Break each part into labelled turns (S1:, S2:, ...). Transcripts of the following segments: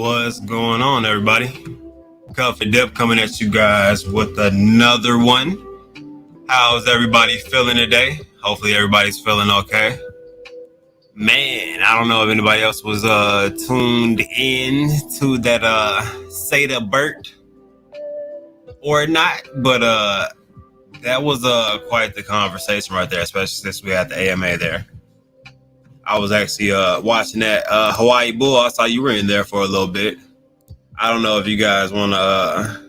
S1: What's going on, everybody? Cuff and Dip coming at you guys with another one. How's everybody feeling today? Hopefully everybody's feeling okay. Man, I don't know if anybody else was tuned in to that Seda Burt or not, but that was quite the conversation right there, especially since we had the AMA there. I was actually watching that Hawaii Bull. I saw you were in there for a little bit. I don't know if you guys want to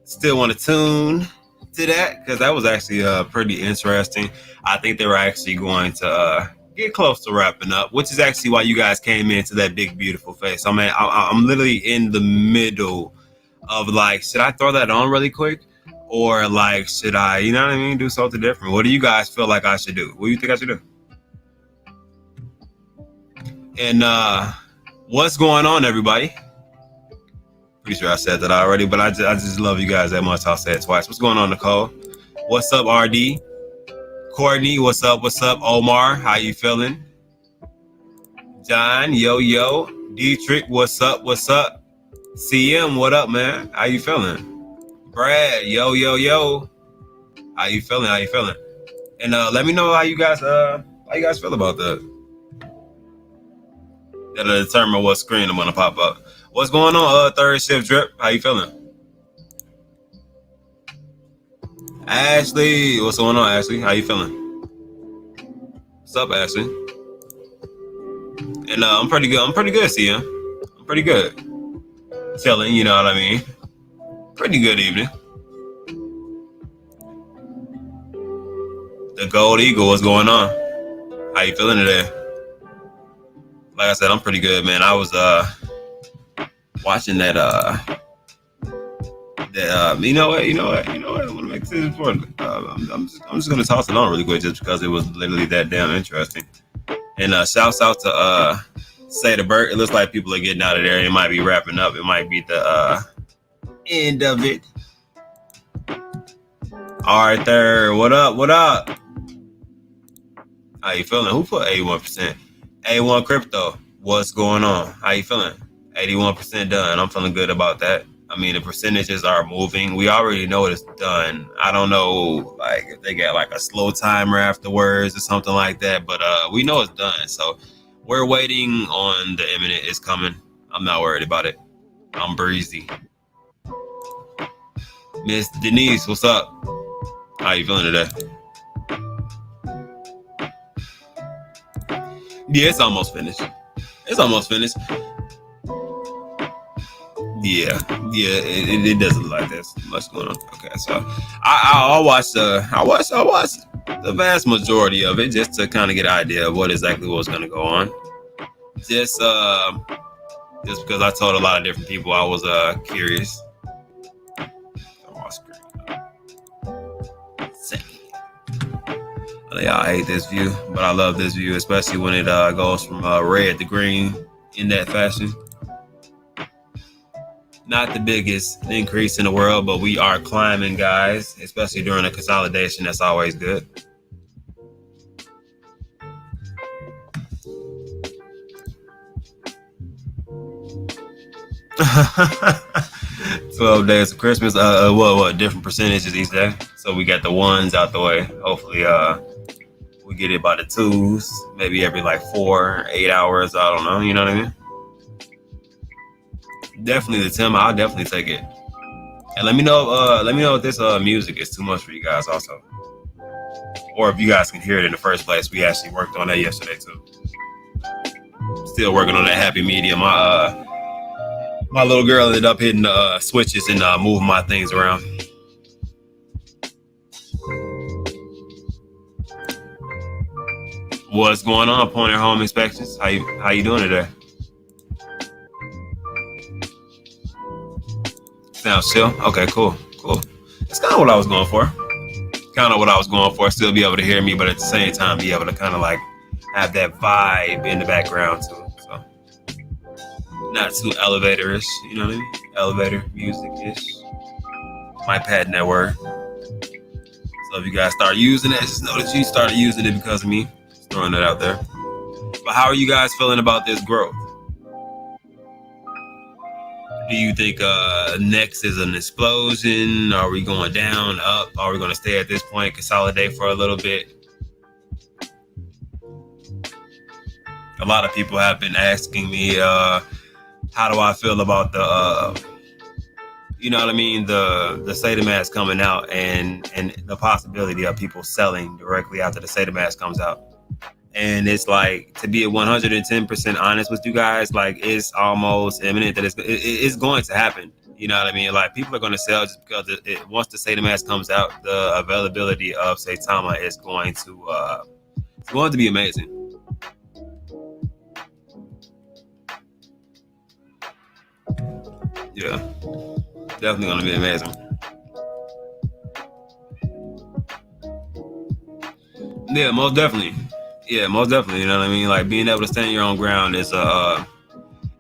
S1: still want to tune to that, because that was actually pretty interesting. I think they were actually going to get close to wrapping up, which is actually why you guys came into that big, beautiful face. I mean, I'm literally in the middle of like, should I throw that on really quick? Or like, should I, you know what I mean, do something different? What do you guys feel like I should do? What do you think I should do? And what's going on, everybody? Pretty sure I said that already, but I just love you guys that much. I'll say it twice. What's going on, Nicole? What's up, RD? Courtney, what's up? What's up, Omar? How you feeling? John, yo. Dietrich, what's up? What's up? CM, what up, man? How you feeling? Brad, yo. How you feeling? And let me know how you guys feel about that. That'll determine what screen I'm gonna pop up. What's going on, third shift drip? How you feeling? Ashley, what's going on, Ashley? How you feeling? What's up, Ashley? And I'm pretty good, CM. I'm pretty good. Chilling, you know what I mean? Pretty good evening. The Gold Eagle, what's going on? How you feeling today? Like I said, I'm pretty good, man. I was watching that you know what? I want to make this important. I'm just gonna toss it on really quick, just because it was literally that damn interesting. And shouts out to Seda Burt. It looks like people are getting out of there. It might be wrapping up. It might be the end of it. Arthur, what up? How you feeling? Who put 81%? A1 Crypto, what's going on? How you feeling? 81% done. I'm feeling good about that. I mean, the percentages are moving. We already know it's done. I don't know, like, if they got like a slow timer afterwards or something like that, but we know it's done. So we're waiting on the imminent. It's coming. I'm not worried about it. I'm breezy. Miss Denise, what's up? How you feeling today? Yeah, it's almost finished. Yeah, it doesn't look like there's much going on. Okay, so I'll watch the vast majority of it, just to kind of get an idea of what exactly was going to go on. Just because I told a lot of different people I was curious. I hate this view, but I love this view, especially when it goes from red to green in that fashion. Not the biggest increase in the world, but we are climbing, guys, especially during a consolidation. That's always good. "12 days of Christmas." What different percentages each day? So we got the ones out the way. Hopefully, we get it by the twos, maybe every like 4-8 hours. I don't know. You know what I mean? Definitely the 10. I'll definitely take it. And let me know if this music is too much for you guys also, or if you guys can hear it in the first place. We actually worked on that yesterday too. Still working on that happy medium. My little girl ended up hitting the switches and moving my things around. What's going on, Pointer Home Inspections? How you doing today? Sounds chill. Okay, cool. That's kind of what I was going for. Still be able to hear me, but at the same time be able to kind of like have that vibe in the background too. So not too elevator-ish, you know what I mean? Elevator music-ish. Might patent that word. So if you guys start using it, just know that you started using it because of me. Just throwing it out there. But how are you guys feeling about this growth? Do you think next is an explosion? Are we going down, up? Are we going to stay at this point, consolidate for a little bit? A lot of people have been asking me, how do I feel about the, you know what I mean, the SATA mask coming out and the possibility of people selling directly after the SATA mask comes out. And it's like, to be 110% honest with you guys, like, it's almost imminent that it's going to happen. You know what I mean? Like, people are going to sell just because once the SATA mask comes out, the availability of Saitama is going to be amazing. Yeah, definitely going to be amazing. Yeah, most definitely. Yeah, most definitely. You know what I mean? Like, being able to stand your own ground is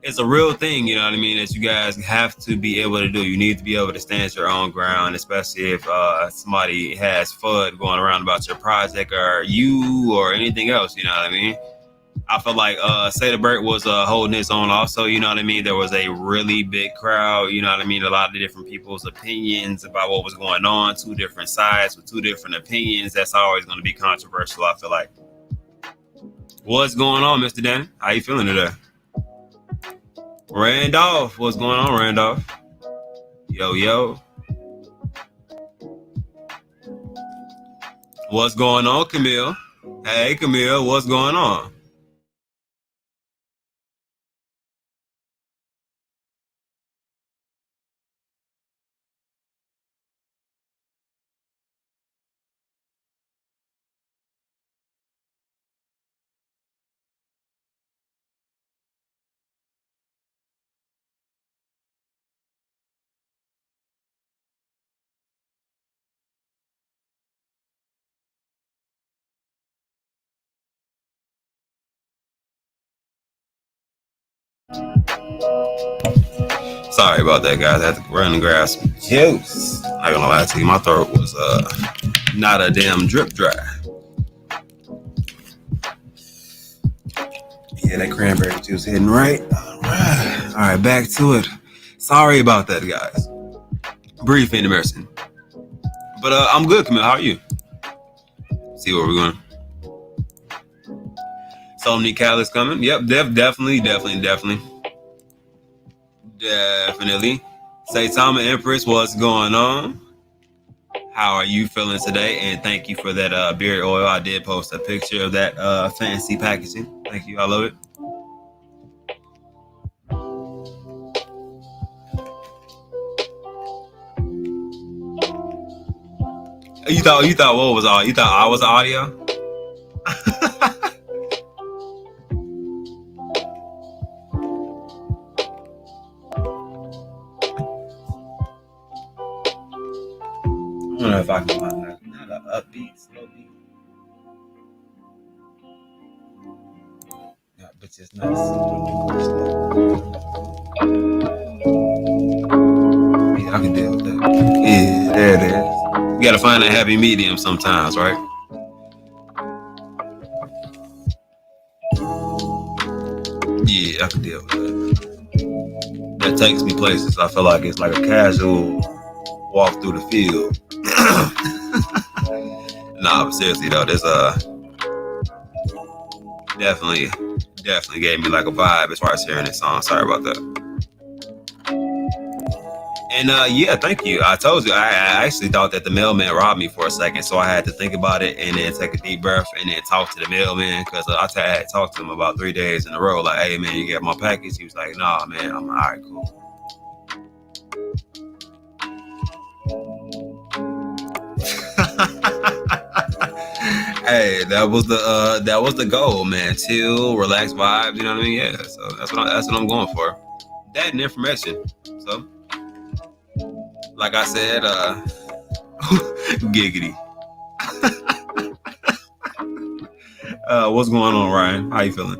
S1: it's a real thing. You know what I mean? That you guys have to be able to do. You need to be able to stand your own ground, especially if somebody has FUD going around about your project or you or anything else. You know what I mean? I feel like Seda Burt was holding his own also, you know what I mean? There was a really big crowd, you know what I mean? A lot of different people's opinions about what was going on, two different sides with two different opinions. That's always going to be controversial, I feel like. What's going on, Mr. Dan? How you feeling today? Randolph, what's going on, Randolph? Yo, yo. What's going on, Camille? Hey, Camille, what's going on? Sorry about that, guys. I had to run and grab some juice. Not gonna lie to you, my throat was not a damn drip dry. Yeah, that cranberry juice hitting right. All right, back to it. Sorry about that, guys. Brief intermission. But I'm good, Camille. How are you? See where we're going. So many catalysts coming. Yep, definitely. Saitama Empress, what's going on? How are you feeling today? And thank you for that beard oil. I did post a picture of that fancy packaging. Thank you. I love it. You thought what was all? You thought I was audio? I don't know if I can find that. Not an upbeat, slow beat. Yeah, but it's nice. Yeah, I can deal with that. Yeah, there it is. You gotta find that happy medium sometimes, right? Yeah, I can deal with that. That takes me places. I feel like it's like a casual walk through the field. Nah, but seriously though, this definitely gave me like a vibe as far as hearing this song. Sorry about that. And yeah, thank you. I told you, I actually thought that the mailman robbed me for a second, so I had to think about it and then take a deep breath and then talk to the mailman because I had talked to him about 3 days in a row. Like, hey man, you got my package? He was like, nah, man. I'm all right, cool. Hey, that was the goal, man. Chill, relax vibes. You know what I mean? Yeah. So that's what I'm going for. That and information. So, like I said, giggity. What's going on, Ryan? How you feeling?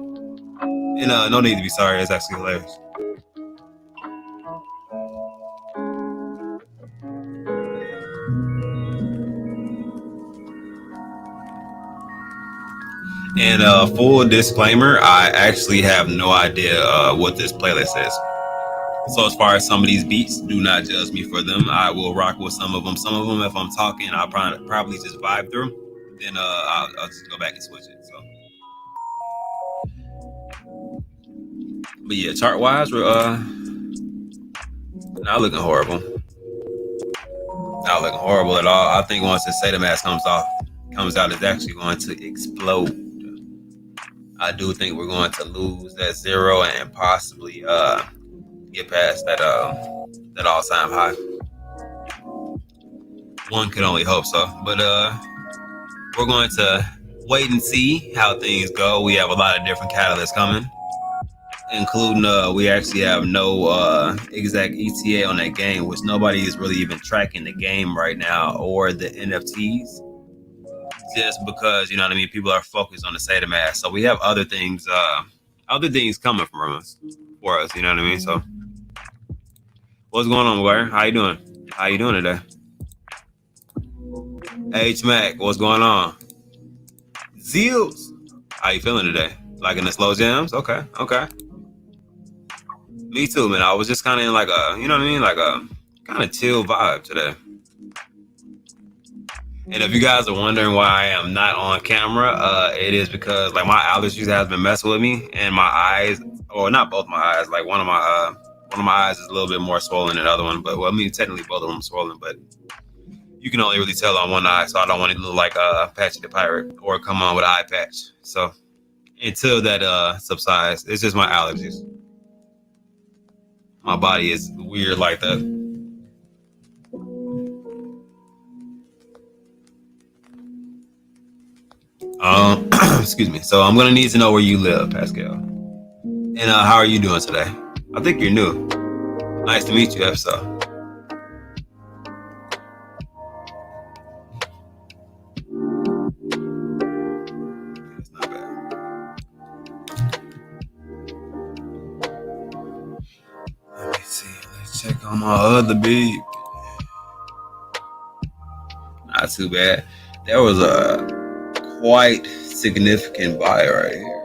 S1: And no need to be sorry. It's actually hilarious. And full disclaimer, I actually have no idea what this playlist is. So as far as some of these beats, do not judge me for them. I will rock with some of them. Some of them, if I'm talking, I'll probably just vibe through. Then I'll just go back and switch it. So, but yeah, chart wise, we're not looking horrible. Not looking horrible at all. I think once the Sata mask comes out, it's actually going to explode. I do think we're going to lose that 0 and possibly get past that all-time high. One could only hope so. But we're going to wait and see how things go. We have a lot of different catalysts coming, including we actually have no exact ETA on that game, which nobody is really even tracking the game right now or the NFTs, just because, you know what I mean, people are focused on the Sata mask. So we have other things coming from us for us, you know what I mean? So what's going on, McGuire? How you doing? How you doing today? H Mac, what's going on? Zeals, how you feeling today? Liking the slow jams? Okay. Me too, man. I was just kind of in like a, you know what I mean, like a kind of chill vibe today. And if you guys are wondering why I am not on camera, it is because like my allergies has been messing with me, and my eyes, or not both my eyes, like one of my eyes is a little bit more swollen than the other one. But well, I mean, technically both of them are swollen, but you can only really tell on one eye, so I don't want it to look like Patchy the Pirate or come on with an eye patch. So until that subsides, it's just my allergies. My body is weird like that. Excuse me. So I'm gonna need to know where you live, Pascal. And how are you doing today? I think you're new. Nice to meet you, if so. That's not bad. Let me see. Let's check on my other beat. Not too bad. There was a quite significant buy right here.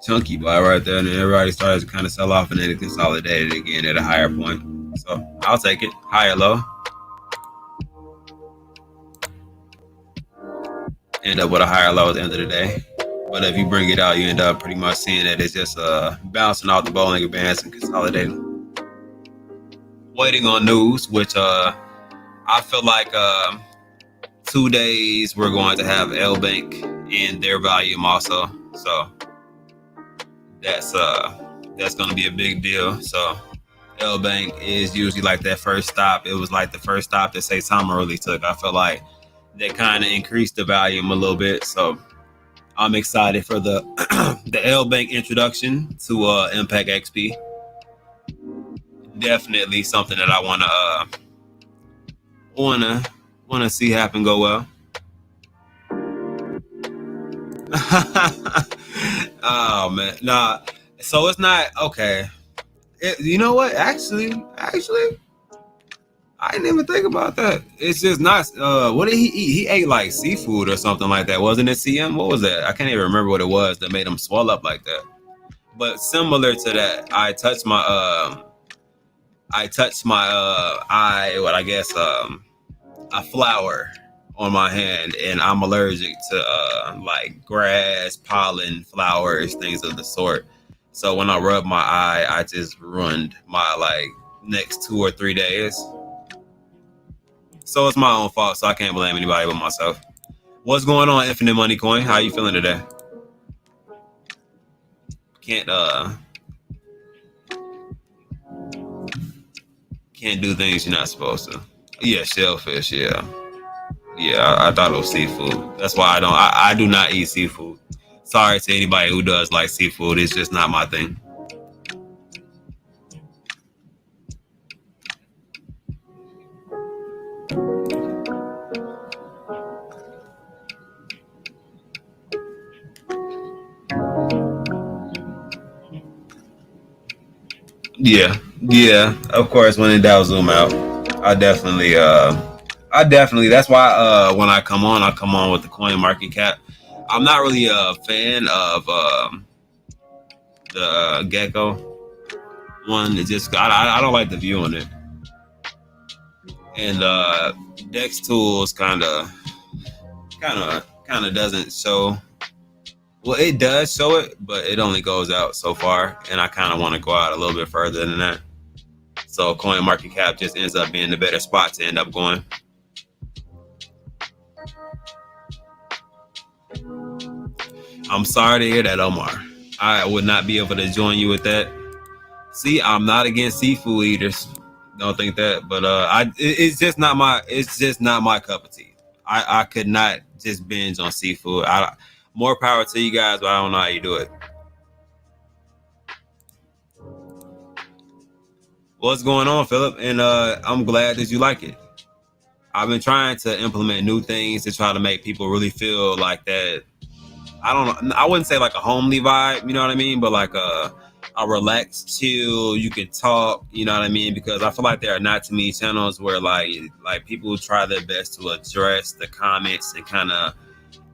S1: Chunky buy right there, and then everybody started to kind of sell off, and then it consolidated again at a higher point. So I'll take it, high or low. End up with a higher low at the end of the day. But if you bring it out, you end up pretty much seeing that it's just bouncing off the Bollinger Bands and consolidating. Waiting on news, which I feel like 2 days we're going to have L Bank in their volume also. So that's going to be a big deal. So L Bank is usually like that first stop. It was like the first stop that Saitama really took. I feel like they kind of increased the volume a little bit. So I'm excited for the the L Bank introduction to IMPACTXP. Definitely something that I wanna see happen go well. Oh man, nah. So it's not okay. You know what? Actually, I didn't even think about that. It's just not. What did he eat? He ate like seafood or something like that, wasn't it? CM? What was that? I can't even remember what it was that made him swell up like that. But similar to that, I touched my eye. What I guess a flower on my hand, and I'm allergic to like grass, pollen, flowers, things of the sort. So when I rub my eye, I just ruined my like next 2 or 3 days. So it's my own fault, so I can't blame anybody but myself. What's going on, Infinite Money Coin? How you feeling today? Can't do things you're not supposed to. Yeah, shellfish, yeah. Yeah, I thought it was seafood. That's why I do not eat seafood. Sorry to anybody who does like seafood. It's just not my thing. Yeah. Of course, when in doubt, zoom out. I definitely. That's why when I come on with the coin market cap. I'm not really a fan of the gecko. one that just I don't like the view on it. And Dex Tools kind of doesn't show. Well, it does show it, but it only goes out so far, and I kind of want to go out a little bit further than that. So CoinMarketCap just ends up being the better spot to end up going. I'm sorry to hear that, Omar. I would not be able to join you with that. See, I'm not against seafood eaters. Don't think that, but it's just not my cup of tea. I could not just binge on seafood. More power to you guys, but I don't know how you do it. What's going on, Philip? And I'm glad that you like it. I've been trying to implement new things to try to make people really feel like that. I don't know. I wouldn't say like a homely vibe, you know what I mean? But like a relaxed, chill, you can talk, you know what I mean? Because I feel like there are not too many channels where like people try their best to address the comments and kind of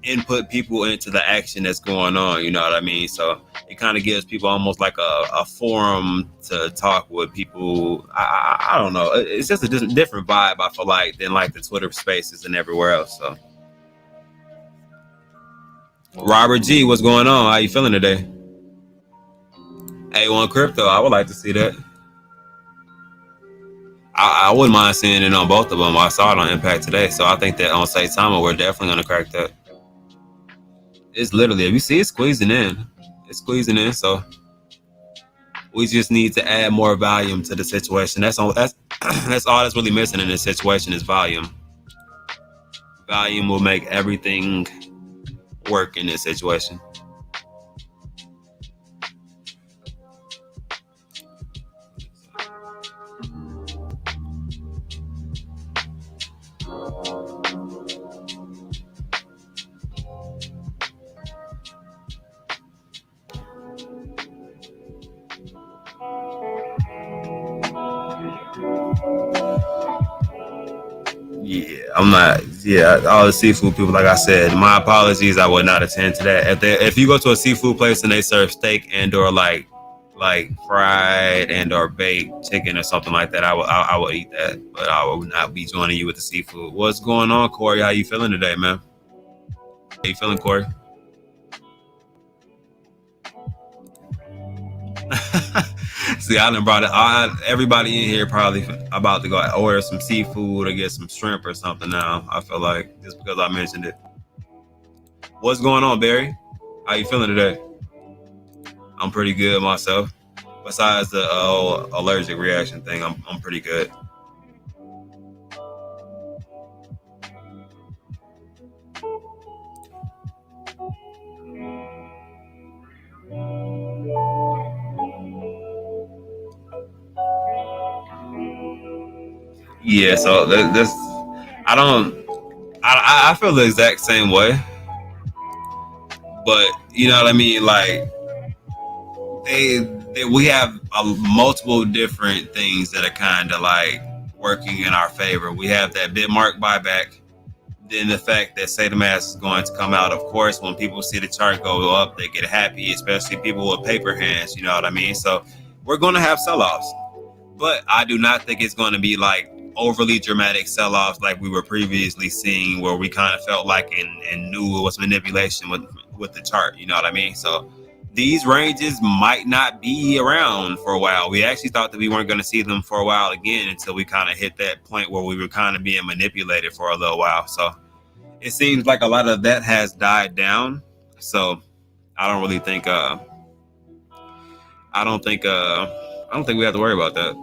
S1: input people into the action that's going on, you know what I mean? So it kind of gives people almost like a forum to talk with people. I don't know. It's just a different vibe, I feel like, than like the Twitter spaces and everywhere else. So Robert G, what's going on? How you feeling today? A1 Crypto, I would like to see that. I wouldn't mind seeing it on both of them. I saw it on Impact today, so I think that on Saitama, we're definitely going to crack that. It's literally, if you see it squeezing in, it's squeezing in, so we just need to add more volume to the situation. That's all that's really missing in this situation is volume. Volume will make everything work in this situation. Yeah, I'm not. Yeah, all the seafood people, like I said, my apologies. I would not attend to that. If you go to a seafood place and they serve steak and or like fried and or baked chicken or something like that, I will eat that. But I will not be joining you with the seafood. What's going on, Corey? How you feeling today, man? How you feeling, Corey? See, I done brought it. Everybody in here probably about to go order some seafood or get some shrimp or something now. I feel like just because I mentioned it. What's going on, Barry? How you feeling today? I'm pretty good myself. Besides the allergic reaction thing, I'm pretty good. Yeah, so this I don't I feel the exact same way. But you know what I mean? Like we have multiple different things that are kind of like working in our favor. We have that Bitmark buyback. Then the fact that SataMask is going to come out, of course, when people see the chart go up, they get happy, especially people with paper hands, you know what I mean? So we're going to have sell-offs. But I do not think it's going to be like overly dramatic sell-offs like we were previously seeing, where we kind of felt like and knew it was manipulation with the chart, you know what I mean? So these ranges might not be around for a while. We actually thought that we weren't going to see them for a while again until we kind of hit that point where we were kind of being manipulated for a little while. So it seems like a lot of that has died down. So I don't really think I don't think we have to worry about that.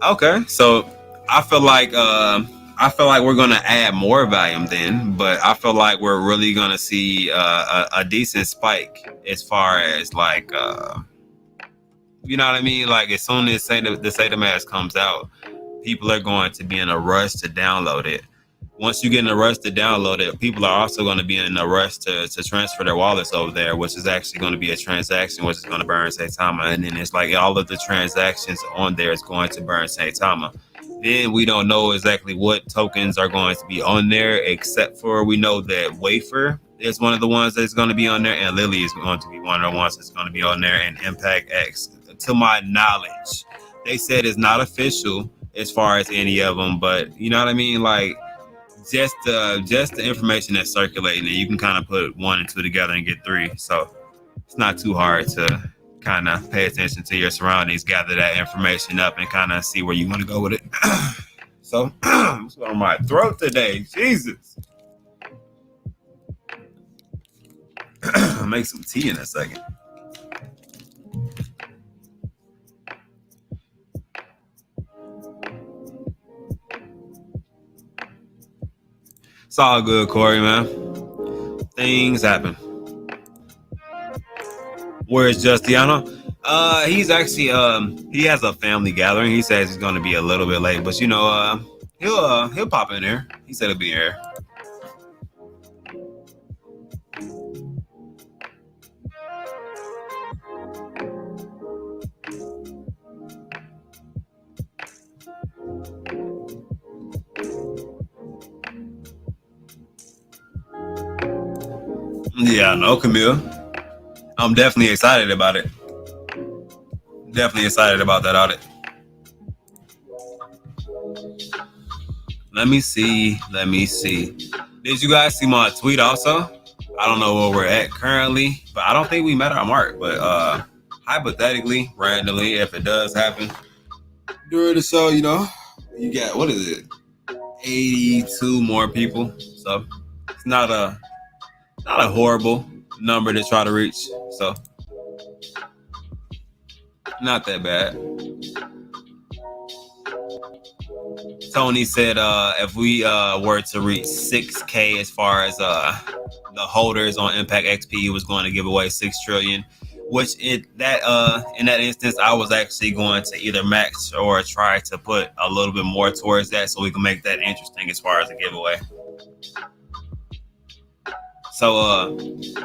S1: Okay, so I feel like we're gonna add more volume then, but I feel like we're really gonna see a decent spike as far as like you know what I mean. Like as soon as the SataMask comes out, people are going to be in a rush to download it. Once you get in a rush to download it, people are also going to be in a rush to transfer their wallets over there, which is actually going to be a transaction, which is going to burn Saitama. And then it's like all of the transactions on there is going to burn Saitama. Then we don't know exactly what tokens are going to be on there, except for we know that Wafer is one of the ones that's going to be on there, and Lily is going to be one of the ones that's going to be on there, and Impact X. To my knowledge, they said it's not official as far as any of them, but you know what I mean? Like, just the information that's circulating, and you can kind of put 1 and 2 together and get 3. So it's not too hard to kind of pay attention to your surroundings, gather that information up, and kind of see where you want to go with it. So what's on my throat today? Jesus. I'll make some tea in a second. It's all good, Corey, man. Things happen. Where's Justiano? He's actually he has a family gathering. He says he's gonna be a little bit late, but you know, he'll pop in there. He said he'll be here. Yeah, no, Camille. I'm definitely excited about it. Definitely excited about that audit. Let me see. Did you guys see my tweet also? I don't know where we're at currently, but I don't think we met our mark. But hypothetically, randomly, if it does happen during the show, you know, you got, what is it? 82 more people. So it's not a horrible number to try to reach. So not that bad. Tony said if we were to reach 6K as far as the holders on IMPACTXP, he was going to give away 6 trillion. Which in that instance, I was actually going to either max or try to put a little bit more towards that, so we can make that interesting as far as a giveaway. So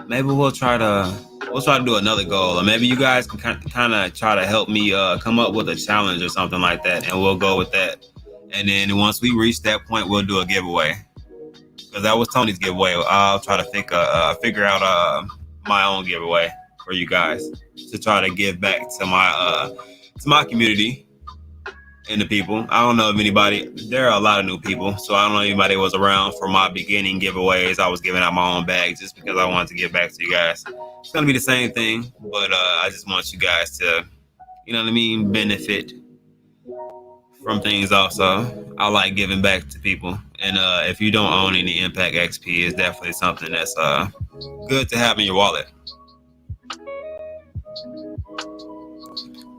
S1: maybe we'll try to do another goal, or maybe you guys can kind of try to help me come up with a challenge or something like that, and we'll go with that. And then once we reach that point, we'll do a giveaway, because that was Tony's giveaway. I'll try to figure out my own giveaway for you guys to try to give back to my community and the people. I don't know if anybody, there are a lot of new people, so I don't know if anybody was around for my beginning giveaways. I was giving out my own bag just because I wanted to give back to you guys. It's going to be the same thing, but I just want you guys to, you know what I mean, benefit from things also. I like giving back to people. And if you don't own any Impact XP, it's definitely something that's good to have in your wallet.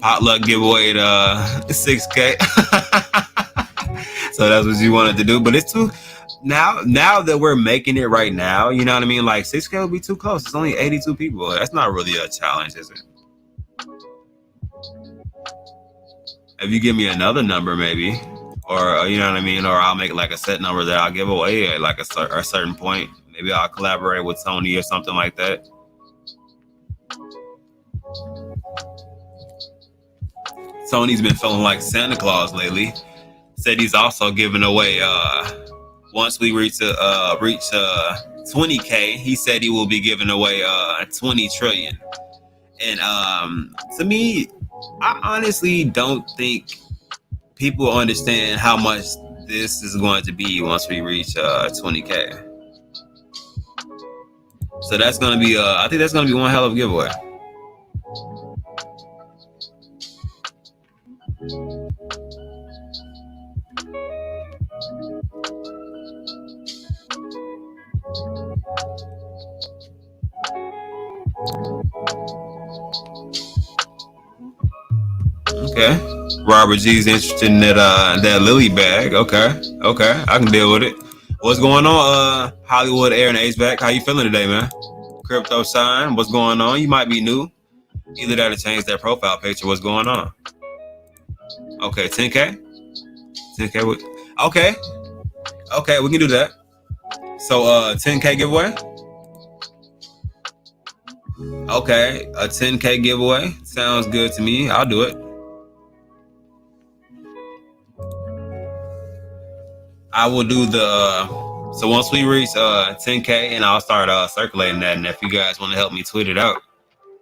S1: Potluck giveaway at 6K. So that's what you wanted to do. But it's too, now that we're making it right now, you know what I mean? Like 6K would be too close. It's only 82 people. That's not really a challenge, is it? If you give me another number, maybe, or you know what I mean, or I'll make like a set number that I'll give away at like a certain point. Maybe I'll collaborate with Tony or something like that. Tony's been feeling like Santa Claus lately. Said he's also giving away once we reach 20K, he said he will be giving away 20 trillion. And to me, I honestly don't think people understand how much this is going to be once we reach 20K. So that's going to be I think that's going to be one hell of a giveaway. Okay. Robert G's interested in that Lily bag. Okay. I can deal with it. What's going on, Hollywood Air and HVAC? How you feeling today, man? Crypto Sign, what's going on? You might be new. Either that or change that profile picture. What's going on? Okay, 10K? 10K. Okay, we can do that. So 10K giveaway? Okay, a 10K giveaway. Sounds good to me. I'll do it. I will do the so once we reach 10K, and I'll start circulating that. And if you guys want to help me tweet it out,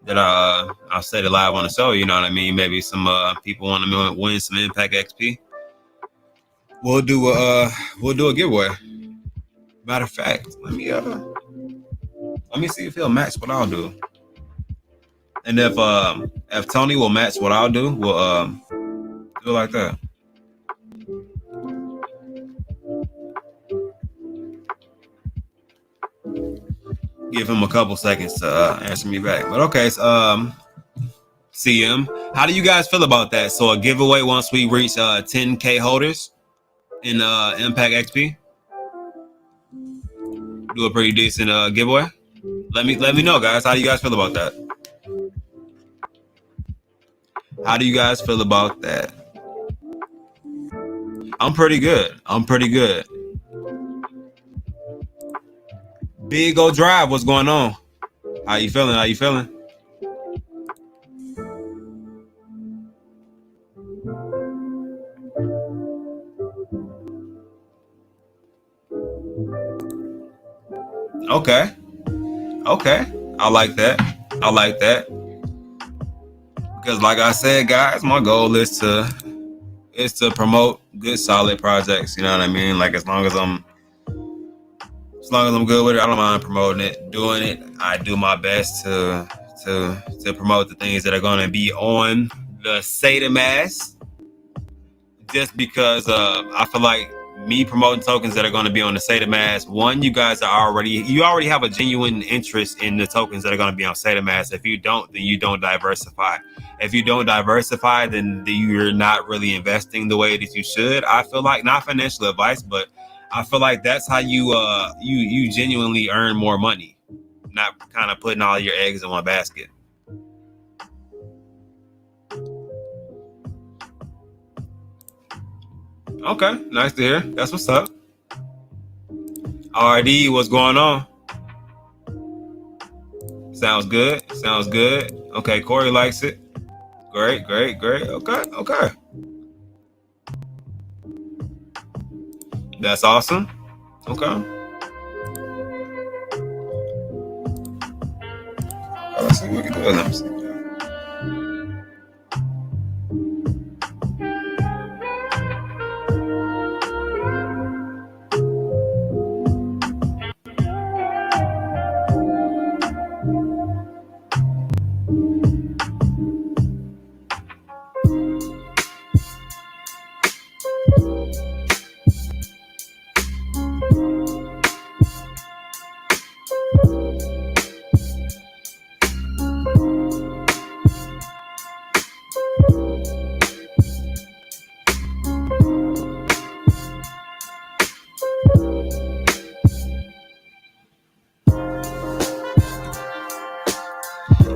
S1: that I'll set it live on the show. You know what I mean? Maybe some people want to win some Impact XP. We'll do a giveaway. Matter of fact, let me see if he'll match what I'll do. And if Tony will match what I'll do, we'll do it like that. Give him a couple seconds to answer me back. But okay, so, CM, how do you guys feel about that? So a giveaway once we reach 10K holders in Impact XP. Do a pretty decent giveaway. Let me know, guys. How do you guys feel about that? How do you guys feel about that? I'm pretty good. Big O Drive, what's going on? How you feeling? Okay. I like that. Because like I said, guys, my goal is to promote good, solid projects. You know what I mean? Like as long as I'm good with it, I don't mind promoting it, doing it. I do my best to promote the things that are going to be on the SATA mass. Just because I feel like me promoting tokens that are going to be on the SATA mass, one, you already have a genuine interest in the tokens that are going to be on SATA mass. If you don't, then you don't diversify. If you don't diversify, then you're not really investing the way that you should. I feel like, not financial advice, but I feel like that's how you genuinely earn more money, not kind of putting all your eggs in one basket. Okay, nice to hear. That's what's up. RD, what's going on? Sounds good. Okay, Corey likes it. Great. Okay. That's awesome. Okay. Let's see what we can do. Let me see.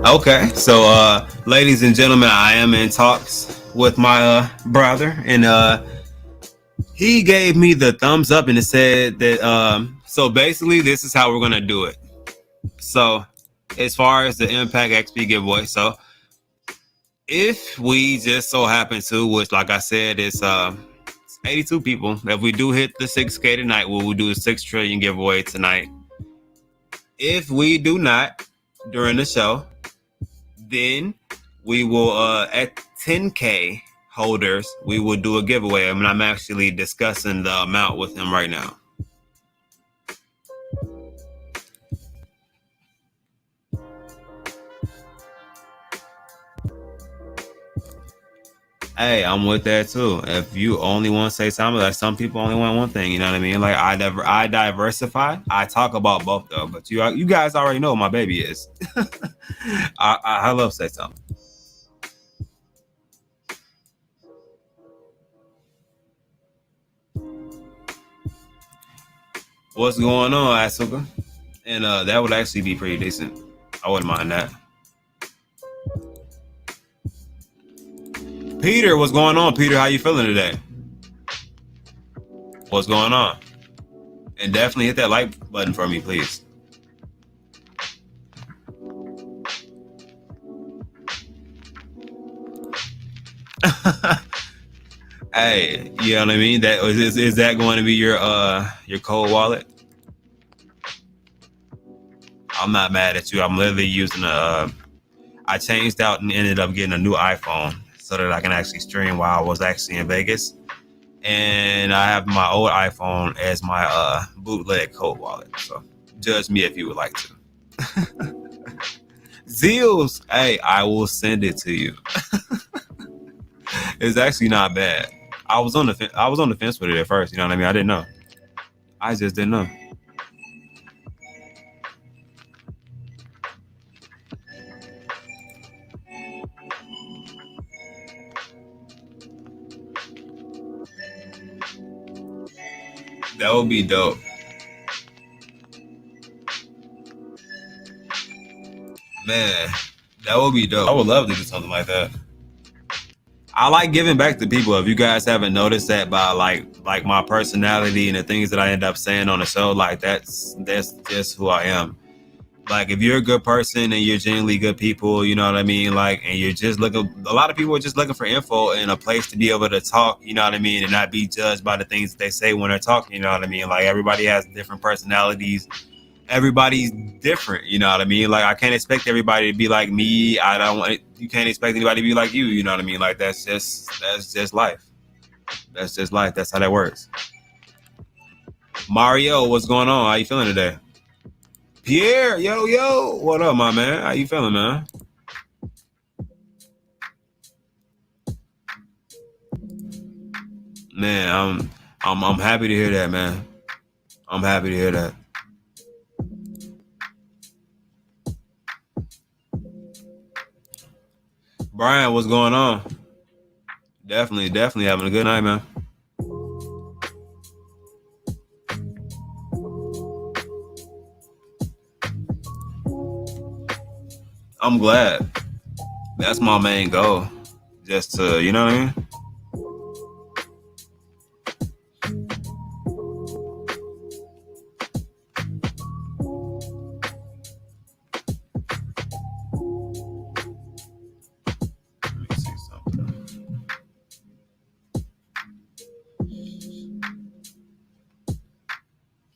S1: Okay, so ladies and gentlemen, I am in talks with my brother, and he gave me the thumbs up, and it said that so basically this is how we're gonna do it. So as far as the Impact XP giveaway, so if we just so happen to, which like I said, it's 82 people. If we do hit the 6K tonight, we'll do a 6 trillion giveaway tonight. If we do not during the show, then we will at 10K holders, we will do a giveaway. I mean, I'm actually discussing the amount with him right now. Hey, I'm with that too. If you only want to say something, like some people only want one thing, you know what I mean? Like I diversify. I talk about both though, but you guys already know what my baby is. I love say something. What's going on, Asuka? And that would actually be pretty decent. I wouldn't mind that. Peter, what's going on? Peter, how you feeling today? What's going on? And definitely hit that like button for me, please. Hey, you know what I mean? That is that going to be your cold wallet? I'm not mad at you. I'm literally using I changed out and ended up getting a new iPhone so that I can actually stream while I was actually in Vegas. And I have my old iPhone as my bootleg cold wallet. So judge me if you would like to. Zeals, hey, I will send it to you. It's actually not bad. I was on the fence with it at first. You know what I mean? I didn't know. I just didn't know. That would be dope. Man, that would be dope. I would love to do something like that. I like giving back to people. If you guys haven't noticed that by like my personality and the things that I end up saying on the show, like that's just who I am. Like if you're a good person and you're genuinely good people, you know what I mean? Like, and you're just looking, a lot of people are just looking for info and a place to be able to talk, you know what I mean? And not be judged by the things that they say when they're talking, you know what I mean? Like everybody has different personalities. Everybody's different, you know what I mean? Like I can't expect everybody to be like me. I don't want, you can't expect anybody to be like you know what I mean? Like that's just life. That's just life. That's how that works. Mario, what's going on? How you feeling today? Pierre, yo, what up, my man? How you feeling, man? Man, I'm happy to hear that, man. I'm happy to hear that. Brian, what's going on? Definitely having a good night, man. I'm glad. That's my main goal. Just to, you know what I mean? Let me see something.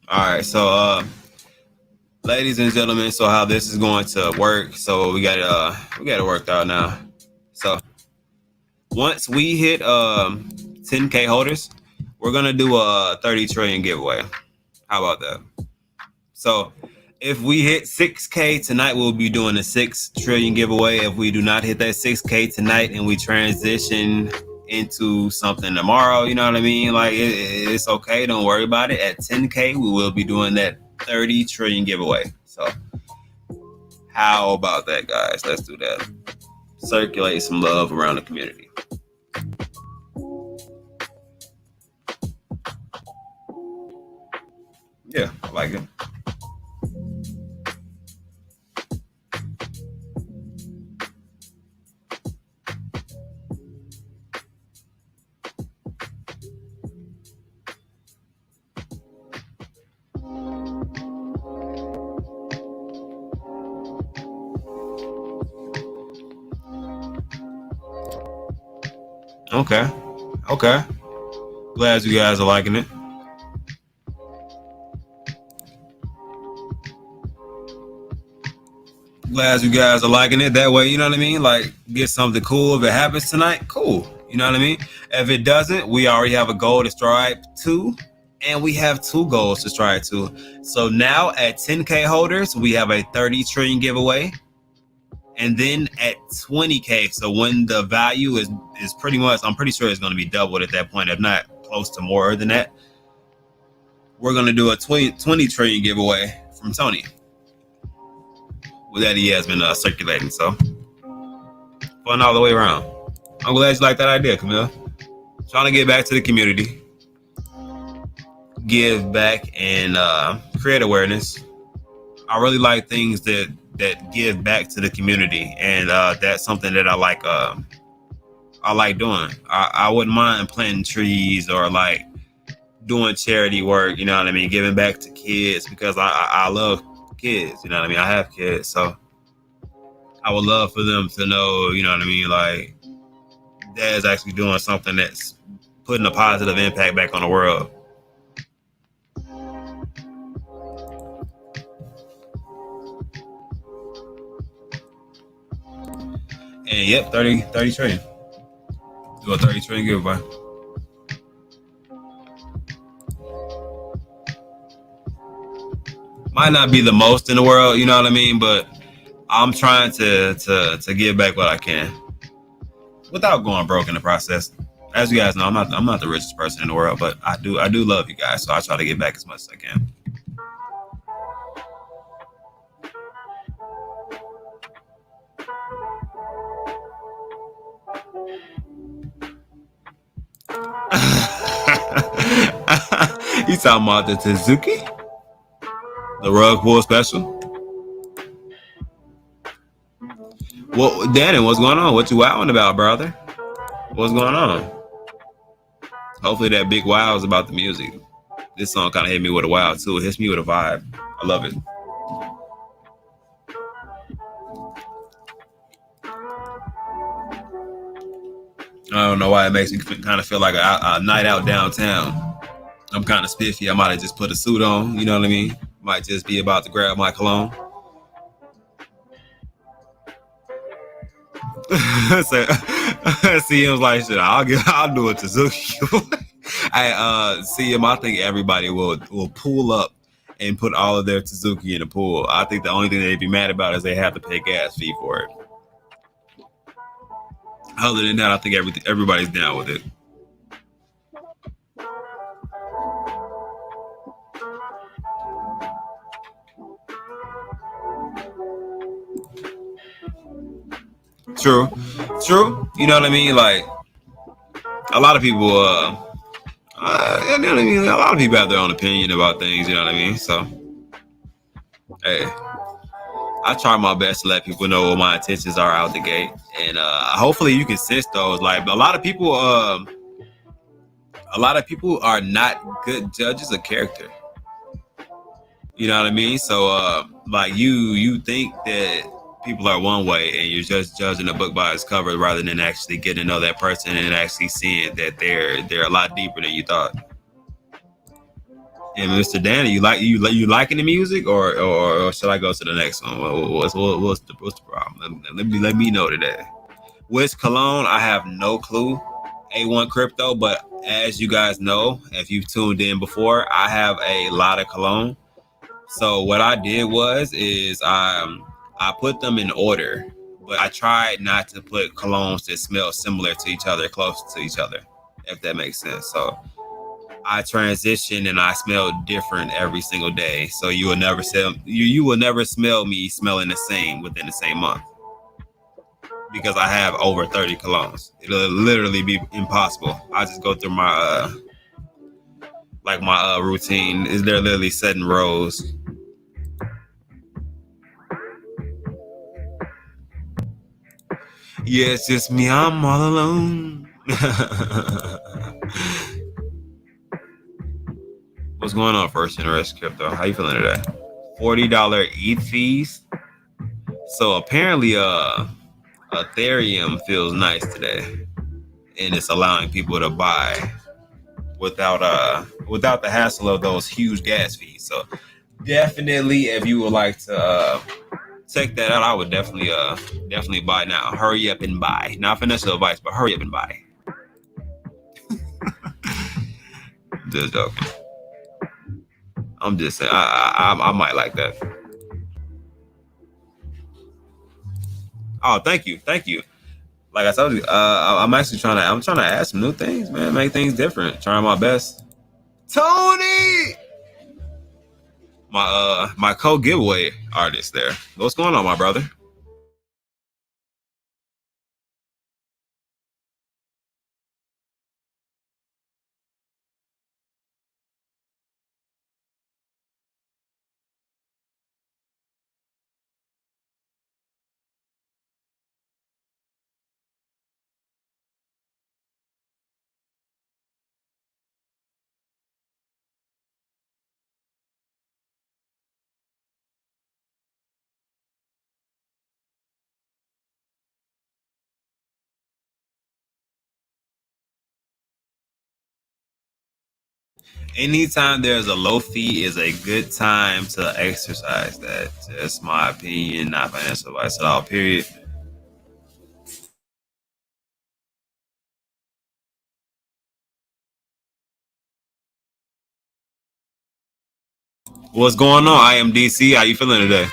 S1: All right, so ladies and gentlemen, so how this is going to work. So we got it worked out now. So once we hit 10K holders, we're gonna do a 30 trillion giveaway. How about that? So if we hit 6K tonight, we'll be doing a 6 trillion giveaway. If we do not hit that 6K tonight and we transition into something tomorrow, you know what I mean? Like it's okay. Don't worry about it. At 10K, we will be doing that 30 trillion giveaway. So how about that, guys? Let's do that. Circulate some love around the community. Yeah, I like it. Okay. Okay. Glad you guys are liking it. Glad you guys are liking it. That way, you know what I mean? Like, get something cool. If it happens tonight, cool. You know what I mean? If it doesn't, we already have a goal to strive to, and we have two goals to strive to. So now at 10K holders, we have a 30 trillion giveaway. And then at 20K, so when the value is pretty much, I'm pretty sure it's going to be doubled at that point, if not close to more than that. We're going to do a 20 trillion giveaway from Tony. With that, he has been circulating. So fun all the way around. I'm glad you like that idea, Camille. Trying to get back to the community, give back, and create awareness. I really like things that give back to the community, and that's something that I like doing. I wouldn't mind planting trees or like doing charity work. You know what I mean? Giving back to kids because I love kids. You know what I mean? I have kids, so I would love for them to know. You know what I mean? Like dad's actually doing something that's putting a positive impact back on the world. And yep, 30 trillion. Do a 30 trillion giveaway. Might not be the most in the world, you know what I mean? But I'm trying to give back what I can without going broke in the process. As you guys know, I'm not the richest person in the world, but I do love you guys, so I try to give back as much as I can. You talking about the Suzuki? The rug pull special? Well, Danny, what's going on? What you wowing about, brother? What's going on? Hopefully that big wow is about the music. This song kind of hit me with a wow too. It hits me with a vibe. I love it. I don't know why it makes me kind of feel like a night out downtown. I'm kind of spiffy. I might have just put a suit on. You know what I mean? Might just be about to grab my cologne. So, CM's like, shit, I'll do it to Zuki. I CM, I think everybody will pull up and put all of their Suzuki in the pool. I think the only thing they'd be mad about is they have to pay gas fee for it. Other than that, I think everybody's down with it. True, true. You know what I mean? Like a lot of people, you know what I mean? A lot of people have their own opinion about things. You know what I mean? So, hey, I try my best to let people know what my intentions are out the gate, and hopefully you can sense those. Like a lot of people are not good judges of character. You know what I mean? So, like you think that people are one way, and you're just judging a book by its cover rather than actually getting to know that person and actually seeing that they're a lot deeper than you thought. And Mr. Danny, you liking the music, or should I go to the next one? What's the problem? Let me know today. Which cologne? I have no clue. A1 Crypto, but as you guys know, if you've tuned in before, I have a lot of cologne. So what I did is I put them in order, but I tried not to put colognes that smell similar to each other, close to each other, if that makes sense. So I transition and I smell different every single day. So you will never smell me smelling the same within the same month because I have over 30 colognes. It'll literally be impossible. I just go through my routine. Is there literally setting rows? Yeah, it's just me. I'm all alone. What's going on, First Interest Crypto? How you feeling today? $40 ETH fees. So apparently, Ethereum feels nice today, and it's allowing people to buy without the hassle of those huge gas fees. So definitely, if you would like to check that out, I would definitely buy now. Hurry up and buy. Not financial advice, but hurry up and buy. Just joking. I'm just saying, I might like that. Oh, thank you, thank you. Like I told you, I'm trying to add some new things, man. Make things different. Trying my best. Tony, my co giveaway artist there. What's going on, my brother? anytime there's a low fee is a good time to exercise that. That's my opinion, not financial advice at all, period. What's going on, IMDC? How you feeling today?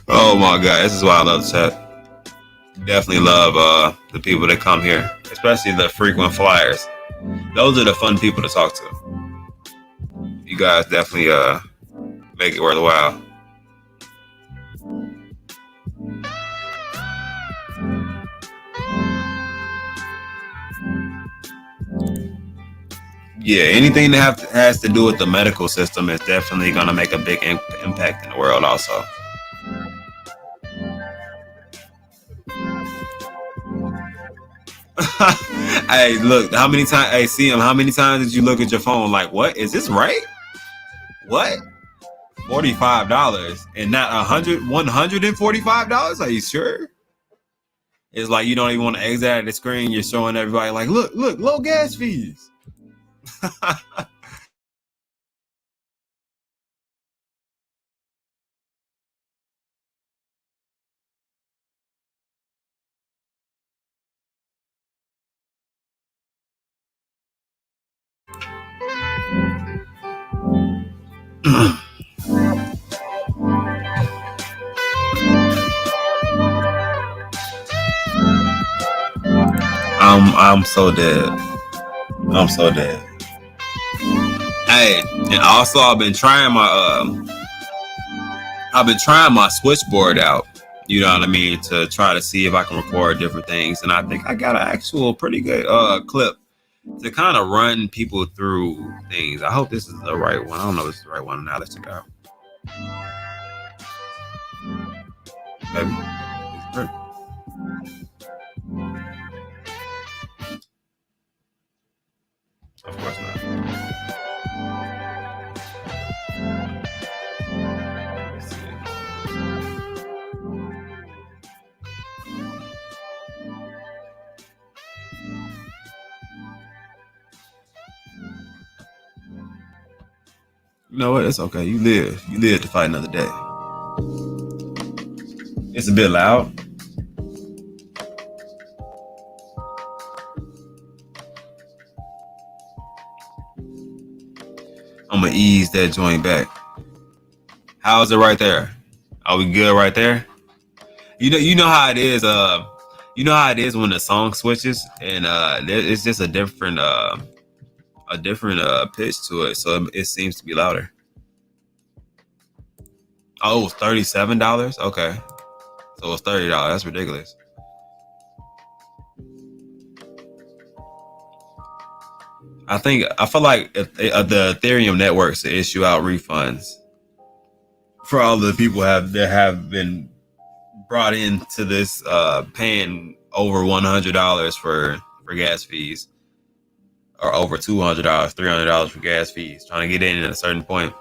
S1: Oh my god, this is why I love the chat. Definitely love the people that come here, especially the frequent flyers. Those are the fun people to talk to. You guys definitely make it worthwhile. Yeah, anything that has to do with the medical system is definitely going to make a big impact in the world. Also, hey, look, how many times? Hey, CM, how many times did you look at your phone? Like, what is this right? What? $45 and not $145? Are you sure? It's like you don't even want to exit out of the screen. You're showing everybody like, look, low gas fees. I'm so dead. I'm so dead. Hey, and also I've been trying my switchboard out. You know what I mean, to try to see if I can record different things, and I think I got an actual pretty good clip to kind of run people through things. I hope this is the right one. I don't know if it's the right one. Now let's check it out. Maybe. Of course not. Let's see. You know what? It's okay. You live. You live to fight another day. It's a bit loud. I'm gonna ease that joint back. How's it right there? Are we good right there? You know how it is. You know how it is when the song switches, and it's just a different pitch to it, so it seems to be louder. Oh, it's $37. Okay, so it's $30. That's ridiculous. I feel like if the Ethereum networks issue out refunds for all the people that have been brought into this paying over $100 for gas fees, or over $200, $300 for gas fees, trying to get in at a certain point.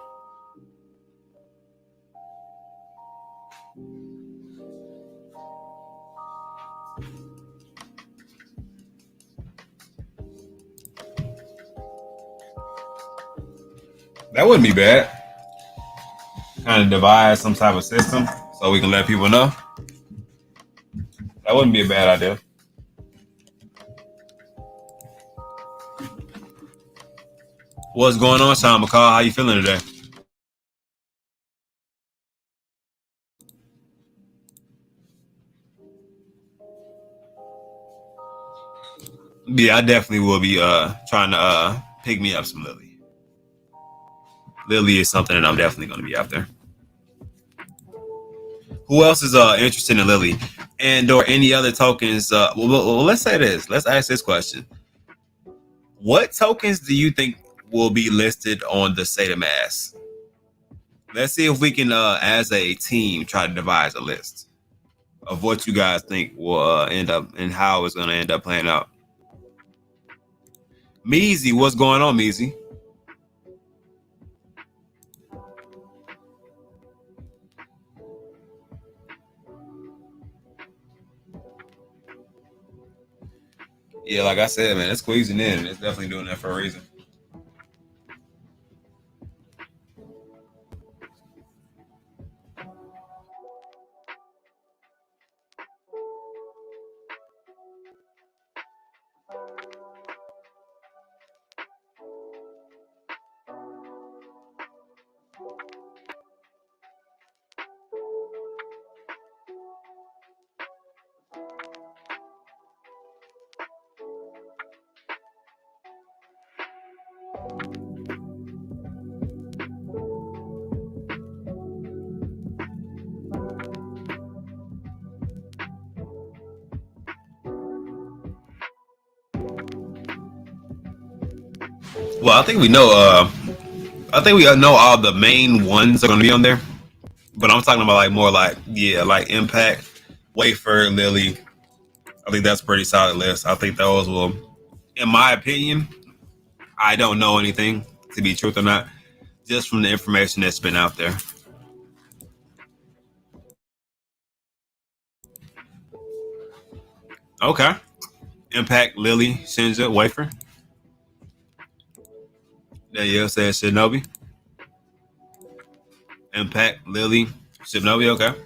S1: That wouldn't be bad. Kind of devise some type of system so we can let people know. That wouldn't be a bad idea. What's going on, Sean McCall? How you feeling today? Yeah, I definitely will be trying to pick me up some Lily. Lily is something that I'm definitely going to be after. Who else is interested in Lily, and or any other tokens? Well, let's say this. Let's ask this question: what tokens do you think will be listed on the State of Mass? Let's see if we can, as a team, try to devise a list. of what you guys think will end up and how it's going to end up playing out. Meezy, what's going on, Meezy? Yeah, like I said, man, it's squeezing in. It's definitely doing that for a reason. Well, I think we know. I think we know all the main ones are going to be on there. But I'm talking about like more like like Impact, Wafer, Lily. I think that's a pretty solid list. I think those will, in my opinion, I don't know anything to be truth or not, just from the information that's been out there. Okay. Impact, Lily, Shinja, Wafer. Danielle says Shinobi. Impact, Lily, Shinobi. Okay.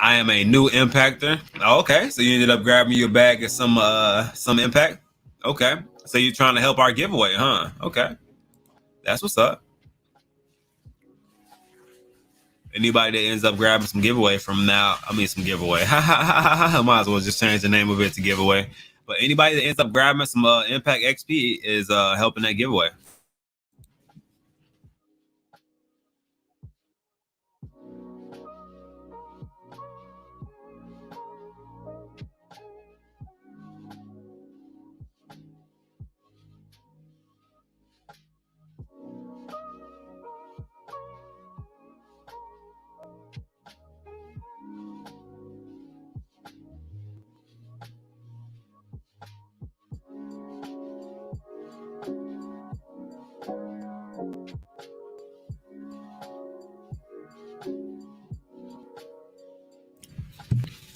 S1: I am a new impactor. Oh, okay. So you ended up grabbing your bag of some impact. Okay. So you're trying to help our giveaway, huh? Okay. That's what's up. Anybody that ends up grabbing some giveaway from now, I mean some giveaway. Might as well just change the name of it to giveaway. But anybody that ends up grabbing some Impact XP is helping that giveaway.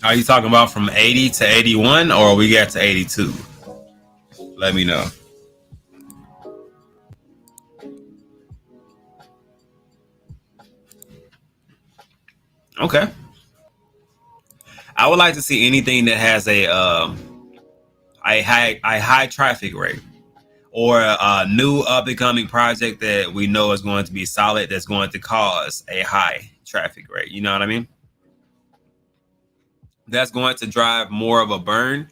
S1: Are you talking about from 80 to 81 or we got to 82? Let me know. Okay. I would like to see anything that has a high traffic rate or a new up and coming project that we know is going to be solid that's going to cause a high traffic rate. You know what I mean? That's going to drive more of a burn,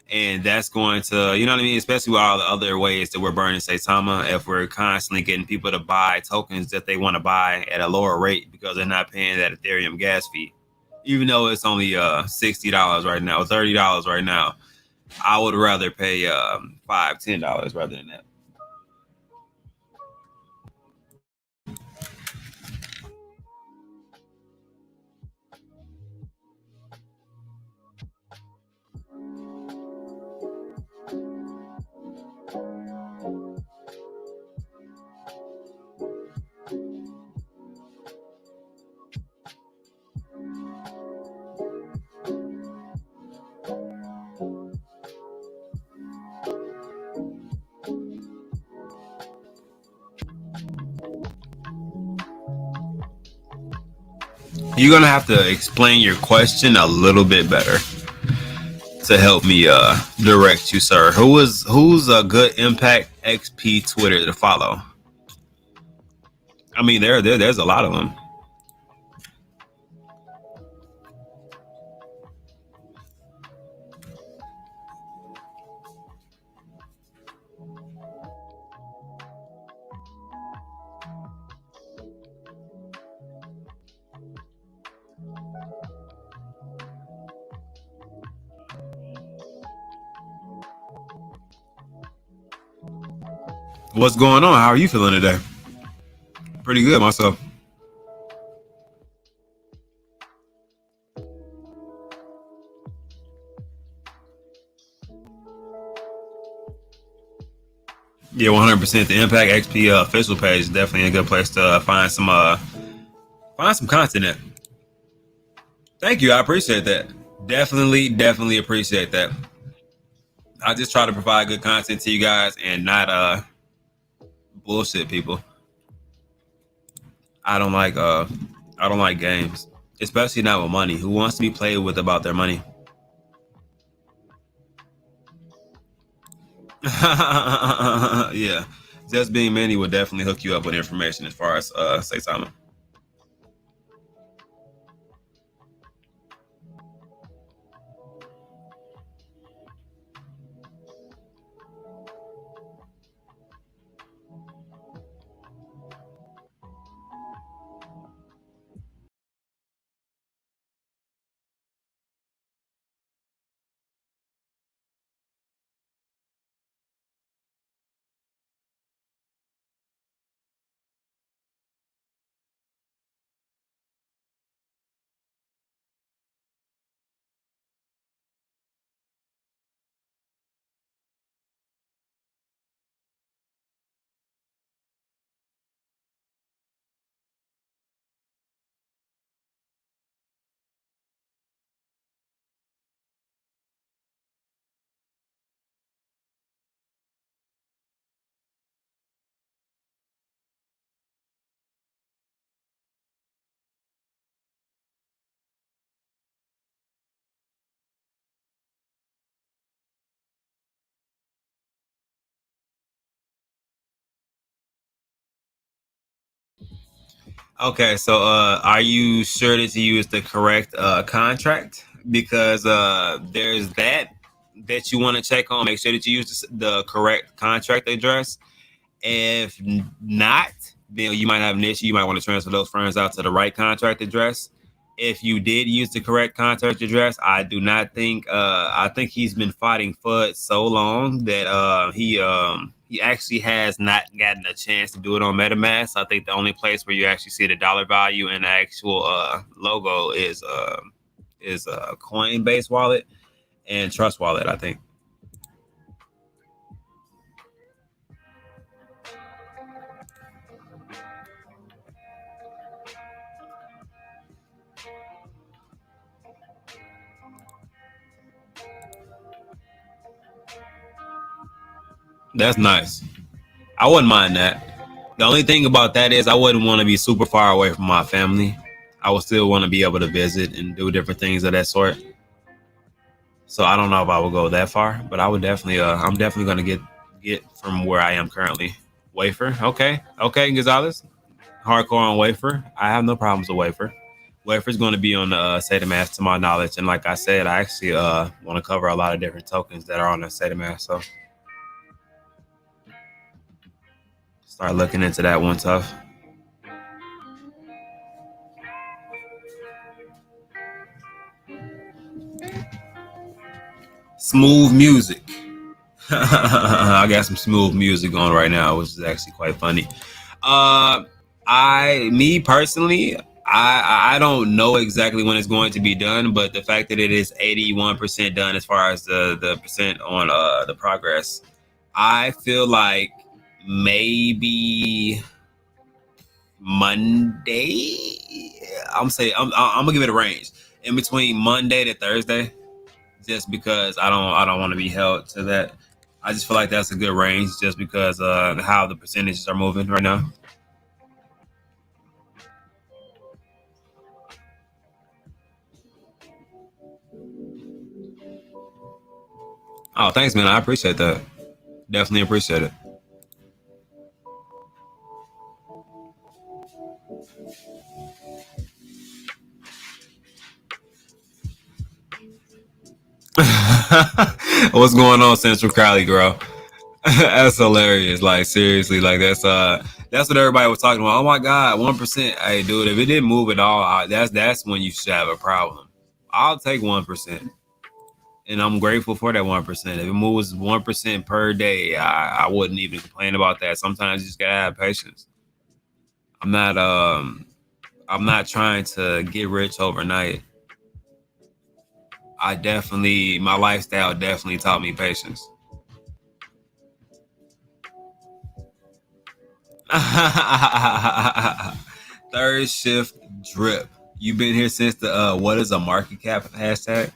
S1: and that's going to, you know what I mean, especially with all the other ways that we're burning Saitama. If we're constantly getting people to buy tokens that they want to buy at a lower rate because they're not paying that Ethereum gas fee, even though it's only $60 right now, $30 right now, I would rather pay $5, $10 rather than that. You're gonna have to explain your question a little bit better to help me direct you, sir. Who's a good Impact XP Twitter to follow? I mean, there's a lot of them. What's going on? How are you feeling today? Pretty good myself. Yeah, 100%. The Impact XP official page is definitely a good place to find some content at. Thank you. I appreciate that. Definitely appreciate that. I just try to provide good content to you guys and not bullshit people. I don't like I don't like games, especially not with money. Who wants to be played with about their money? Yeah, just being many would definitely hook you up with information as far as say Simon. Okay, so are you sure that you use the correct contract? Because there's that you want to check on. Make sure that you use the correct contract address. If not, then you might have an issue. You might want to transfer those funds out to the right contract address. If you did use the correct contract address, I do not think. I think he's been fighting for it so long that he actually has not gotten a chance to do it on MetaMask. I think the only place where you actually see the dollar value and the actual logo is Coinbase wallet and Trust Wallet, I think. That's nice. I wouldn't mind that. The only thing about that is I wouldn't want to be super far away from my family. I would still want to be able to visit and do different things of that sort. So I don't know if I would go that far, but I would definitely. I'm definitely going to get from where I am currently. Wafer, okay, Gonzalez, hardcore on Wafer. I have no problems with Wafer. Wafer's going to be on the SATA Mask to my knowledge, and like I said, I actually want to cover a lot of different tokens that are on the SATA Mask. So start looking into that one tough. Smooth music. I got some smooth music on right now, which is actually quite funny. Uh, me personally, I don't know exactly when it's going to be done, but the fact that it is 81% done as far as the percent on the progress, I feel like maybe Monday. I'm gonna give it a range in between Monday to Thursday, just because I don't want to be held to that. I just feel like that's a good range, just because how the percentages are moving right now. Oh, thanks, man. I appreciate that. Definitely appreciate it. What's going on, Central Cali, girl? That's hilarious. Like seriously, like that's what everybody was talking about. Oh my God, 1%. Hey, dude, if it didn't move at all, that's when you should have a problem. I'll take 1%, and I'm grateful for that 1%. If it moves 1% per day, I wouldn't even complain about that. Sometimes you just gotta have patience. I'm not um I'm not trying to get rich overnight. My lifestyle definitely taught me patience. Third shift drip. You been here since the what is a market cap hashtag?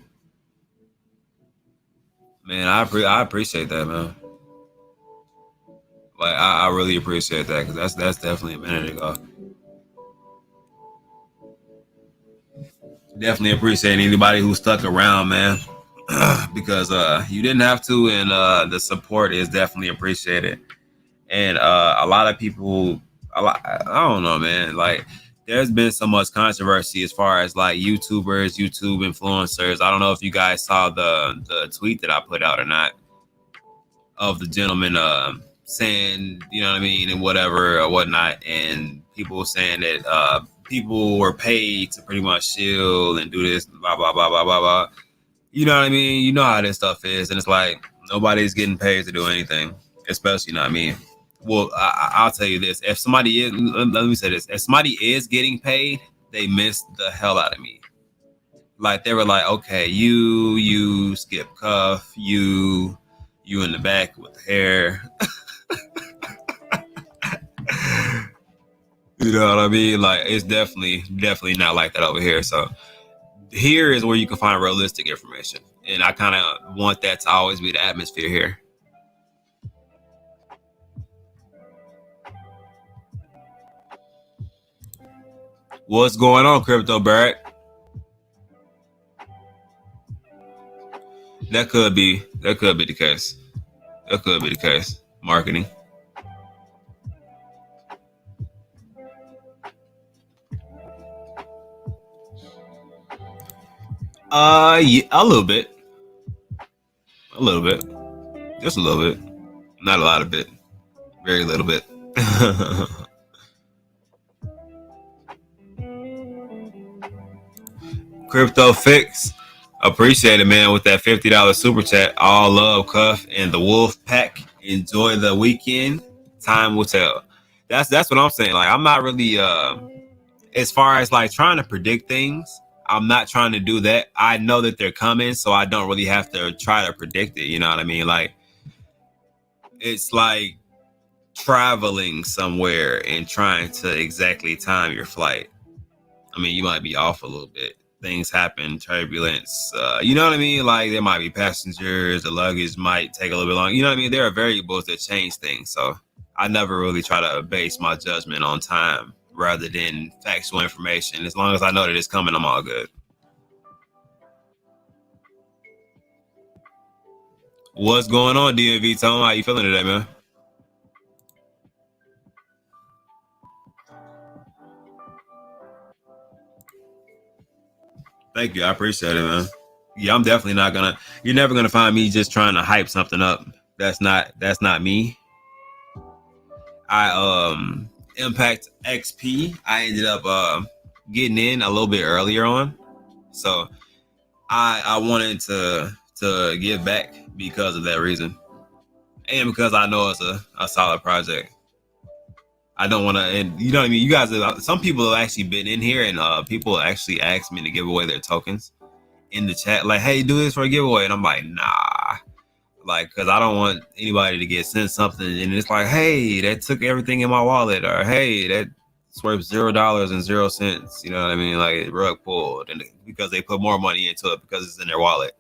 S1: Man, I appreciate that, man. Like I really appreciate that because that's definitely a minute ago. Definitely appreciate anybody who stuck around, man. Because you didn't have to, and the support is definitely appreciated. And a lot of people, I don't know, man. Like, there's been so much controversy as far as like YouTubers, YouTube influencers. I don't know if you guys saw the tweet that I put out or not of the gentleman saying, you know what I mean, and whatever or whatnot, and people saying that people were paid to pretty much chill and do this, blah blah blah blah blah blah. You know what I mean? You know how this stuff is, and it's like nobody's getting paid to do anything, especially, you know what I mean. Well, I'll tell you this: if somebody is, let me say this, if somebody is getting paid, they missed the hell out of me. Like they were like, okay, you skip cuff, you in the back with the hair. You know what I mean? Like it's definitely not like that over here. So here is where you can find realistic information, and I kind of want that to always be the atmosphere here. What's going on, Crypto Barrett? That could be the case. That could be the case. Marketing. Yeah, a little bit. A little bit. Just a little bit. Not a lot of bit. Very little bit. Crypto Fix. Appreciate it, man, with that $50 super chat. All love, Cuff, and the Wolf Pack. Enjoy the weekend. Time will tell. That's what I'm saying. Like I'm not really as far as like trying to predict things. I'm not trying to do that. I know that they're coming, so I don't really have to try to predict it. You know what I mean? Like it's like traveling somewhere and trying to exactly time your flight. I mean, you might be off a little bit. Things happen, turbulence. You know what I mean? Like there might be passengers, the luggage might take a little bit long. You know what I mean? There are variables that change things. So I never really try to base my judgment on time rather than factual information. As long as I know that it's coming, I'm all good. What's going on, DMV Tone? How you feeling today, man? Thank you. I appreciate it, man. Yeah, I'm definitely not gonna. You're never gonna find me just trying to hype something up. That's not me. I Impact XP. I ended up getting in a little bit earlier on, so I wanted to give back because of that reason, and because I know it's a solid project. I don't want to, and you know what I mean. You guys, some people have actually been in here, and people actually asked me to give away their tokens in the chat, like, "Hey, do this for a giveaway," and I'm like, "Nah." Like, because I don't want anybody to get sent something and it's like, hey, that took everything in my wallet, or hey, that's worth $0.00. You know what I mean? Like, it rug pulled, and because they put more money into it because it's in their wallet.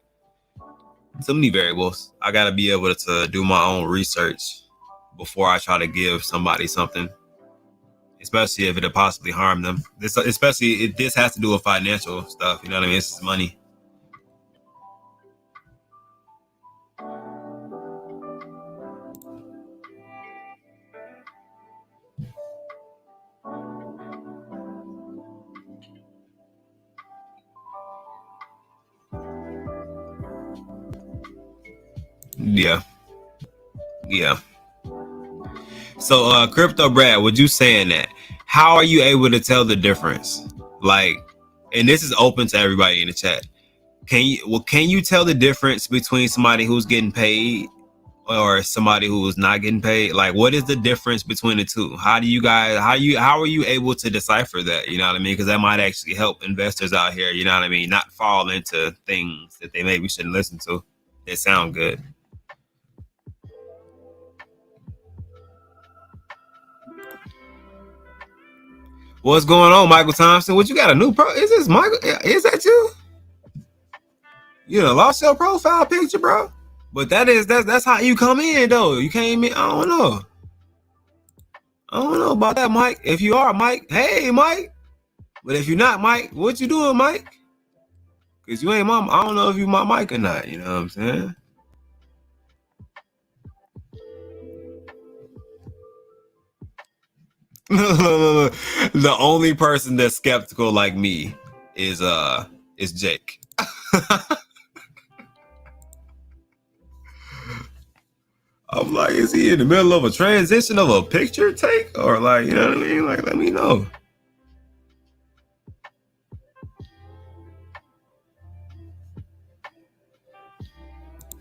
S1: So many variables. I got to be able to do my own research before I try to give somebody something, especially if it possibly harm them. This, especially if this has to do with financial stuff. You know what I mean? It's money. Yeah, yeah. So, Crypto Brad, would you saying that? How are you able to tell the difference? Like, and this is open to everybody in the chat. Can you tell the difference between somebody who's getting paid or somebody who is not getting paid? Like, what is the difference between the two? How are you able to decipher that? You know what I mean? Because that might actually help investors out here. You know what I mean? Not fall into things that they maybe shouldn't listen to that sound good. What's going on, Michael Thompson? What you got a new pro? Is this Michael? Is that you? You done lost your profile picture, bro. But that's how you come in though. You came in. I don't know. I don't know about that, Mike. If you are Mike, hey Mike. But if you're not Mike, what you doing, Mike? Cause you ain't mom. I don't know if you my Mike or not. You know what I'm saying? The only person that's skeptical like me is Jake. I'm like, is he in the middle of a transition of a picture take? Or like, you know what I mean? Like, let me know.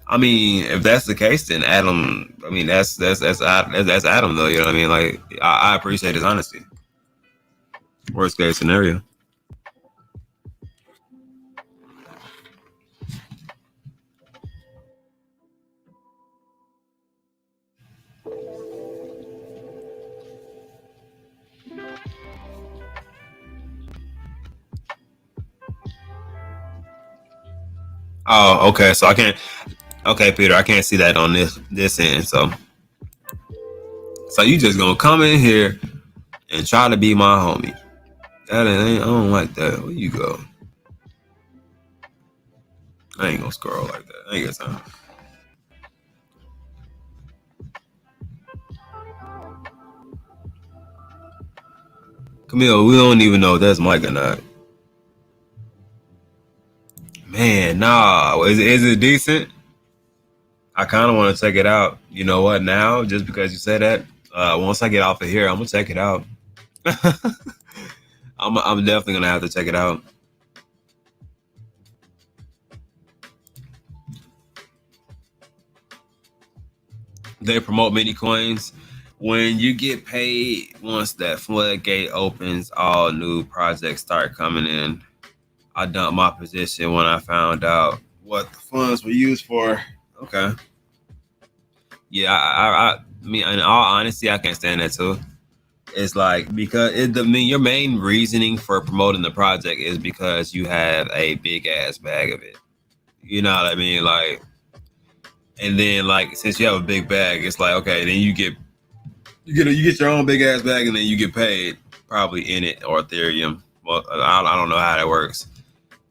S1: I mean, if that's the case, then Adam. I mean, that's Adam though. You know what I mean? Like, I appreciate his honesty. Worst case scenario. Oh, okay. So I can't. Okay, Peter, I can't see that on this end. So you just gonna come in here and try to be my homie? That ain't. I don't like that. Where you go? I ain't gonna scroll like that. I ain't got time. Camille, we don't even know if that's Mike or not. Man, nah. Is it decent? I kind of want to check it out. You know what? Now, just because you said that, once I get off of here, I'm gonna check it out. I'm definitely gonna have to check it out. They promote mini coins. When you get paid, once that floodgate opens, all new projects start coming in. I dumped my position when I found out what the funds were used for. Okay. Yeah, I mean, in all honesty, I can't stand that too. It's like because your main reasoning for promoting the project is because you have a big ass bag of it. You know what I mean? Like, and then like since you have a big bag, it's like okay, then you get your own big ass bag, and then you get paid probably in it or Ethereum. Well, I don't know how that works.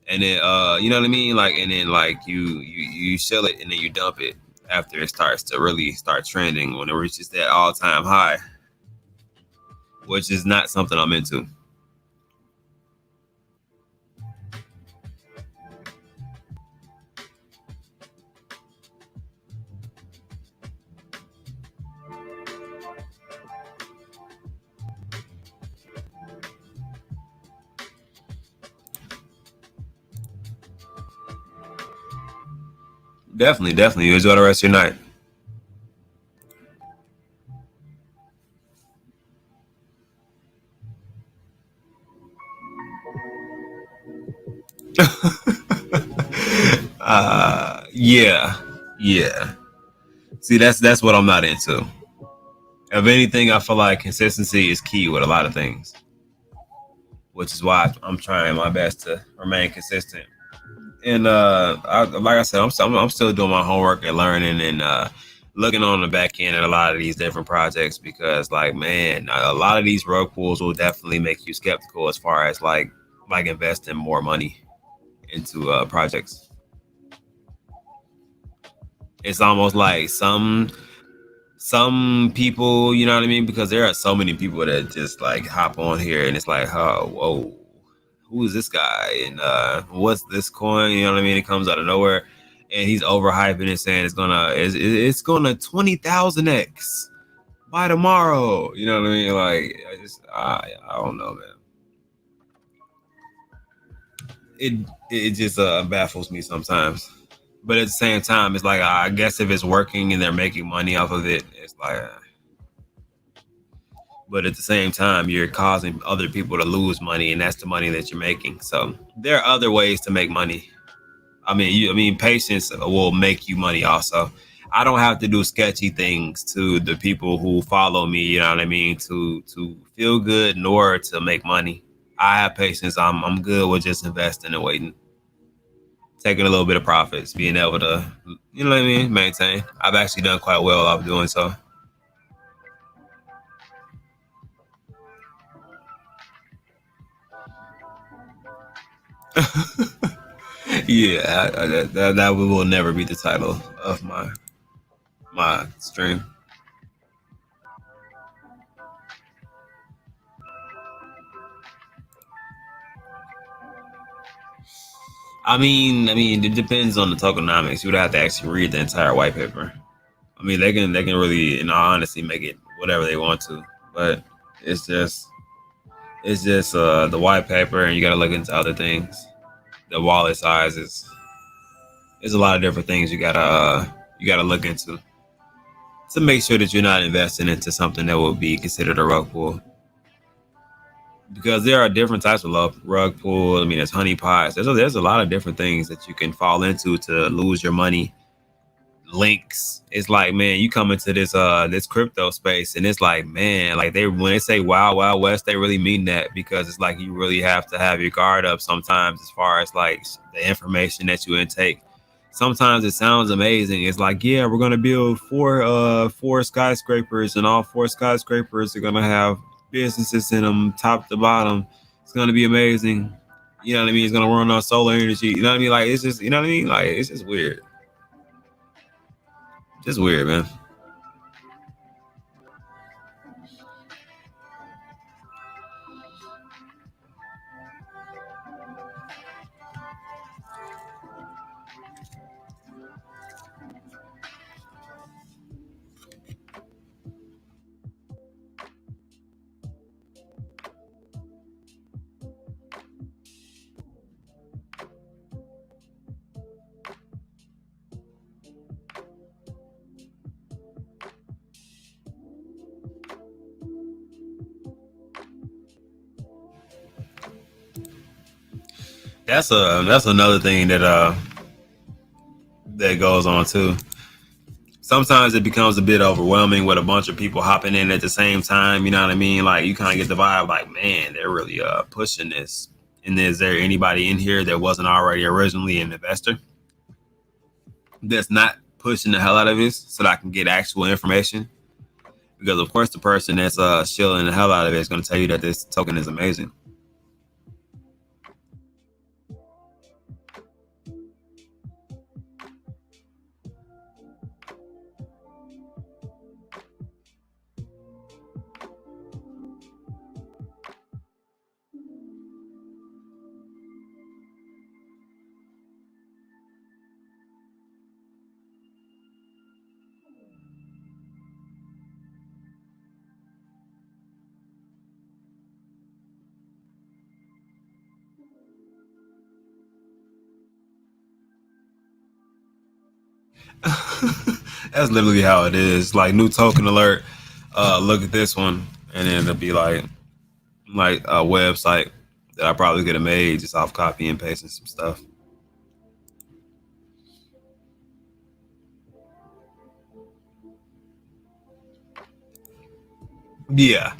S1: And then you know what I mean? Like, and then like you sell it and then you dump it after it starts to really start trending when it reaches that all time high, which is not something I'm into. Definitely, definitely. You enjoy the rest of your night. Yeah, yeah. See, that's what I'm not into. If anything, I feel like consistency is key with a lot of things, which is why I'm trying my best to remain consistent. And like I said, I'm still doing my homework and learning and looking on the back end at a lot of these different projects because, like, man, a lot of these rug pulls will definitely make you skeptical as far as like investing more money into projects. It's almost like some people, you know what I mean? Because there are so many people that just like hop on here and it's like, oh, whoa, who is this guy? And what's this coin? You know what I mean? It comes out of nowhere. And he's overhyping it, saying it's gonna 20,000x by tomorrow. You know what I mean? Like I don't know, man. It just baffles me sometimes. But at the same time, it's like I guess if it's working and they're making money off of it, it's like. But at the same time, you're causing other people to lose money, and that's the money that you're making. So there are other ways to make money. I mean, patience will make you money also. I don't have to do sketchy things to the people who follow me, you know what I mean, to feel good nor to make money. I have patience. I'm good with just investing and waiting, taking a little bit of profits, being able to, you know what I mean, maintain. I've actually done quite well off doing so. Yeah, that will never be the title of my stream. I mean, it depends on the tokenomics. You would have to actually read the entire white paper. I mean, they can really, in all honesty, make it whatever they want to, but it's just the white paper, and you got to look into other things. The wallet size is there's a lot of different things you gotta look into to make sure that you're not investing into something that will be considered a rug pull. Because there are different types of rug pull. I mean, there's honey pots. There's a lot of different things that you can fall into to lose your money. Links. It's like, man, you come into this crypto space, and it's like, man, like they when they say wild wild west, they really mean that, because it's like you really have to have your guard up sometimes as far as like the information that you intake. Sometimes it sounds amazing. It's like, yeah, we're gonna build four skyscrapers, and all four skyscrapers are gonna have businesses in them, top to bottom. It's gonna be amazing. You know what I mean? It's gonna run on solar energy. You know what I mean? Like it's just, you know what I mean? Like it's just weird. Just weird, man. That's another thing that goes on too. Sometimes it becomes a bit overwhelming with a bunch of people hopping in at the same time. You know what I mean? Like you kind of get the vibe, like, man, they're really pushing this. And is there anybody in here that wasn't already originally an investor that's not pushing the hell out of this so that I can get actual information? Because of course the person that's shilling the hell out of it is going to tell you that this token is amazing. That's literally how it is. Like new token alert. Look at this one, and then it'll be like a website that I probably could have made just off copy and pasting some stuff. Yeah,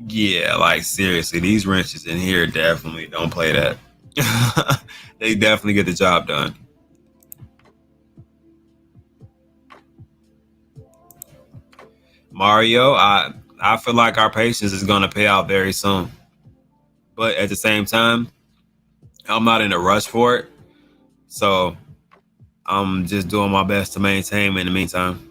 S1: yeah. Like seriously, these wrenches in here definitely don't play that. They definitely get the job done. Mario, I feel like our patience is gonna pay out very soon. But at the same time, I'm not in a rush for it. So I'm just doing my best to maintain in the meantime.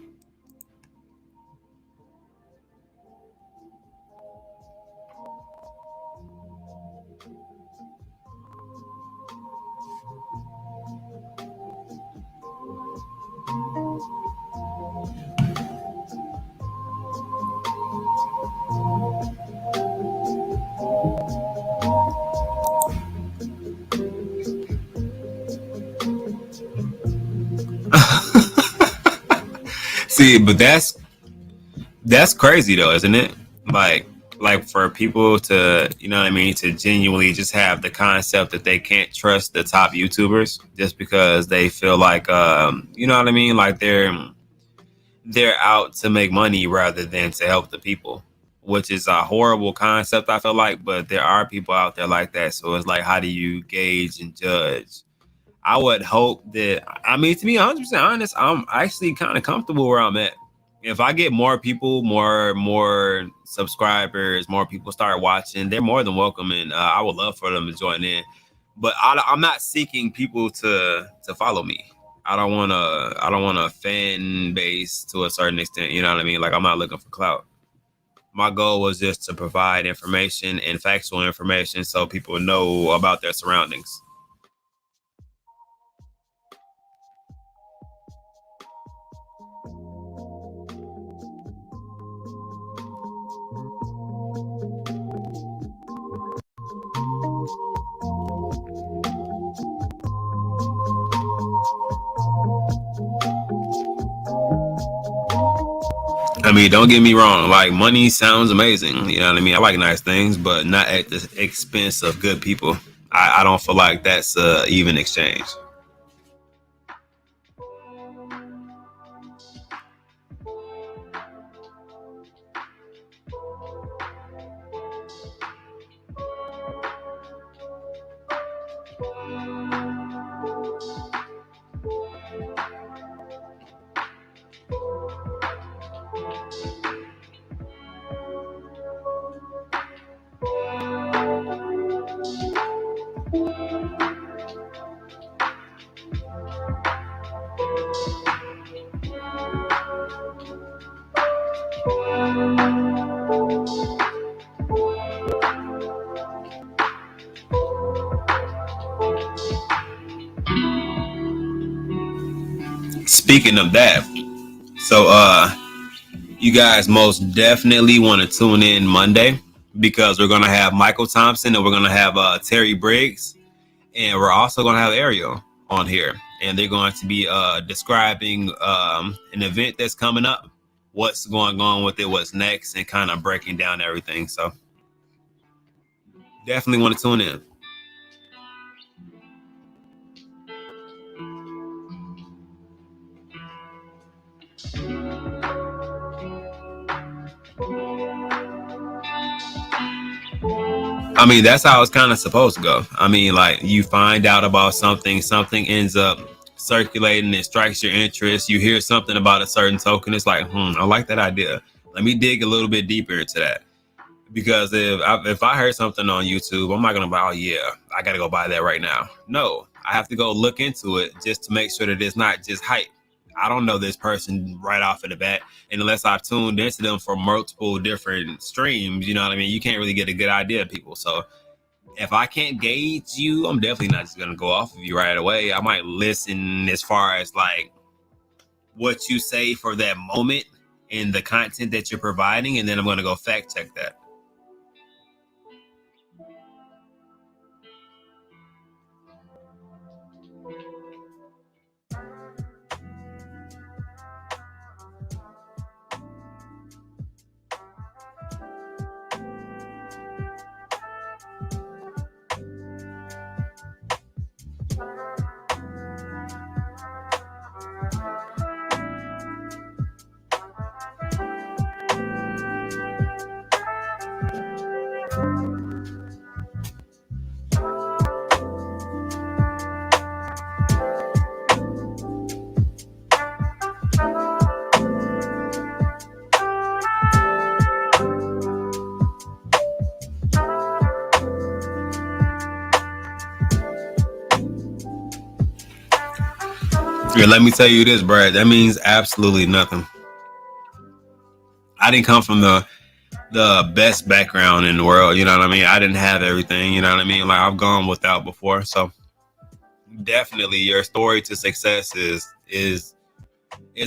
S1: See, but that's crazy though, isn't it? Like like for people to, you know what I mean, to genuinely just have the concept that they can't trust the top YouTubers just because they feel like you know what I mean, like they're they're out to make money rather than to help the people, which is a horrible concept, I feel like, but there are people out there like that. So it's like, how do you gauge and judge? I would hope that, I mean, to be 100% honest, I'm actually kind of comfortable where I'm at. If I get more people, more subscribers, more people start watching, they're more than welcome, and I would love for them to join in. But I'm not seeking people to follow me. I don't want a fan base to a certain extent. You know what I mean? Like, I'm not looking for clout. My goal was just to provide information and factual information so people know about their surroundings. I mean, don't get me wrong. Like, money sounds amazing. You know what I mean? I like nice things, but not at the expense of good people. I don't feel like that's even exchange. Speaking of that, so you guys most definitely want to tune in Monday because we're gonna have Michael Thompson and we're gonna have Terry Briggs, and we're also gonna have Ariel on here, and they're going to be describing an event that's coming up, what's going on with it, what's next, and kind of breaking down everything. So definitely want to tune in. I mean, that's how it's kind of supposed to go. I mean, like, you find out about something, something ends up circulating, it strikes your interest. You hear something about a certain token, it's like, I like that idea. Let me dig a little bit deeper into that. Because if I heard something on YouTube, I'm not gonna buy. Oh yeah, I gotta go buy that right now. No, I have to go look into it just to make sure that it's not just hype. I don't know this person right off of the bat, and unless I've tuned into them for multiple different streams, you know what I mean. You can't really get a good idea of people. So if I can't gauge you, I'm definitely not just gonna go off of you right away. I might listen as far as like what you say for that moment and the content that you're providing, and then I'm gonna go fact check that. Yeah, let me tell you this, Brad. That means absolutely nothing. I didn't come from the best background in the world. You know what I mean? I didn't have everything. You know what I mean? Like, I've gone without before. So definitely, your story to success is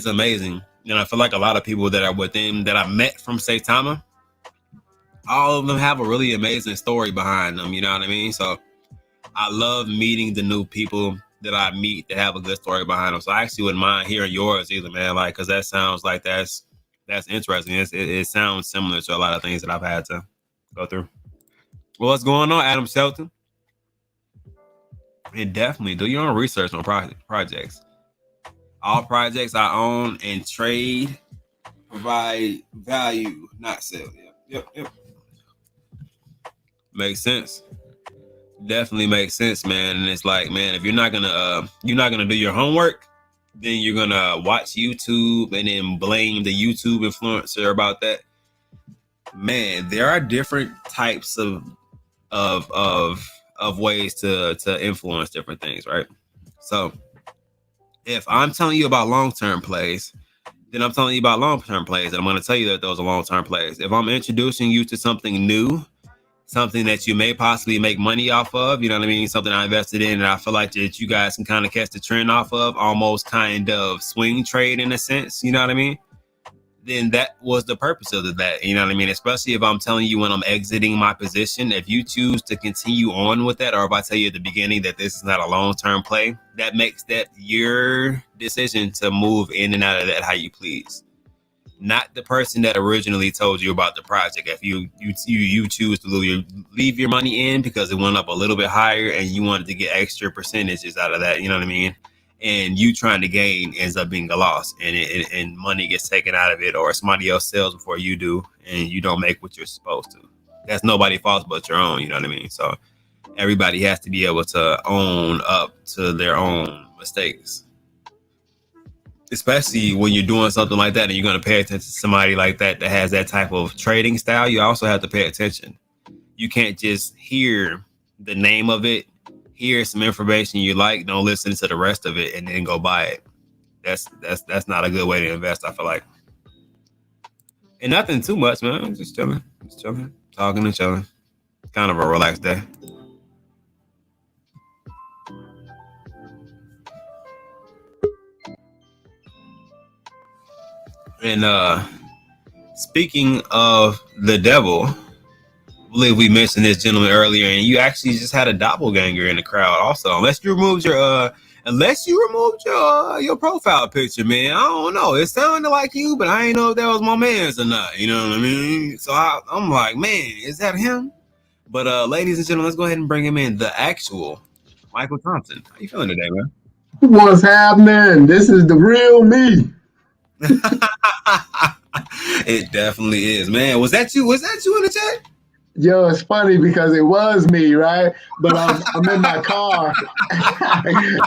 S1: amazing. And I feel like a lot of people that are within that I met from Saitama, all of them have a really amazing story behind them. You know what I mean? So I love meeting the new people that I meet that have a good story behind them. So I actually wouldn't mind hearing yours either, man. Like, because that sounds like that's interesting. It sounds similar to a lot of things that I've had to go through. Well, what's going on, Adam Shelton? And definitely do your own research on projects. All projects I own and trade Provide value, not sell. Yep. Makes sense. Definitely makes sense, man. And it's like, man, if you're not gonna do your homework, then you're gonna watch YouTube and then blame the YouTube influencer about that. Man, there are different types of ways to influence different things, right? So if I'm telling you about long-term plays, then I'm telling you about long-term plays, and I'm going to tell you that those are long-term plays. If I'm introducing you to something new, something that you may possibly make money off of, you know what I mean? Something I invested in, and I feel like that you guys can kind of catch the trend off of, almost kind of swing trade in a sense, you know what I mean? Then that was the purpose of that, you know what I mean? Especially if I'm telling you when I'm exiting my position, if you choose to continue on with that, or if I tell you at the beginning that this is not a long-term play, that makes that your decision to move in and out of that how you please. Not the person that originally told you about the project. If you choose to leave your money in because it went up a little bit higher and you wanted to get extra percentages out of that, you know what I mean? And you trying to gain ends up being a loss, and money gets taken out of it, or somebody else sells before you do, and you don't make what you're supposed to. That's nobody's fault but your own, you know what I mean? So everybody has to be able to own up to their own mistakes. Especially when you're doing something like that and you're going to pay attention to somebody like that that has that type of trading style, you also have to pay attention. You can't just hear the name of it, hear some information you like, don't listen to the rest of it, and then go buy it. That's not a good way to invest, I feel like. And nothing too much, man. I'm just chilling, talking and chilling. Kind of a relaxed day. And speaking of the devil, I believe we mentioned this gentleman earlier, and you actually just had a doppelganger in the crowd also. Unless you removed your profile picture, man. I don't know. It sounded like you, but I ain't know if that was my man's or not. You know what I mean? So I'm like, man, is that him? But ladies and gentlemen, let's go ahead and bring him in. The actual Michael Thompson. How you feeling today, man?
S2: What's happening? This is the real me.
S1: It definitely is, man. Was that you? Was that you in the chat?
S2: Yo, it's funny because it was me, right? But I'm in my car. And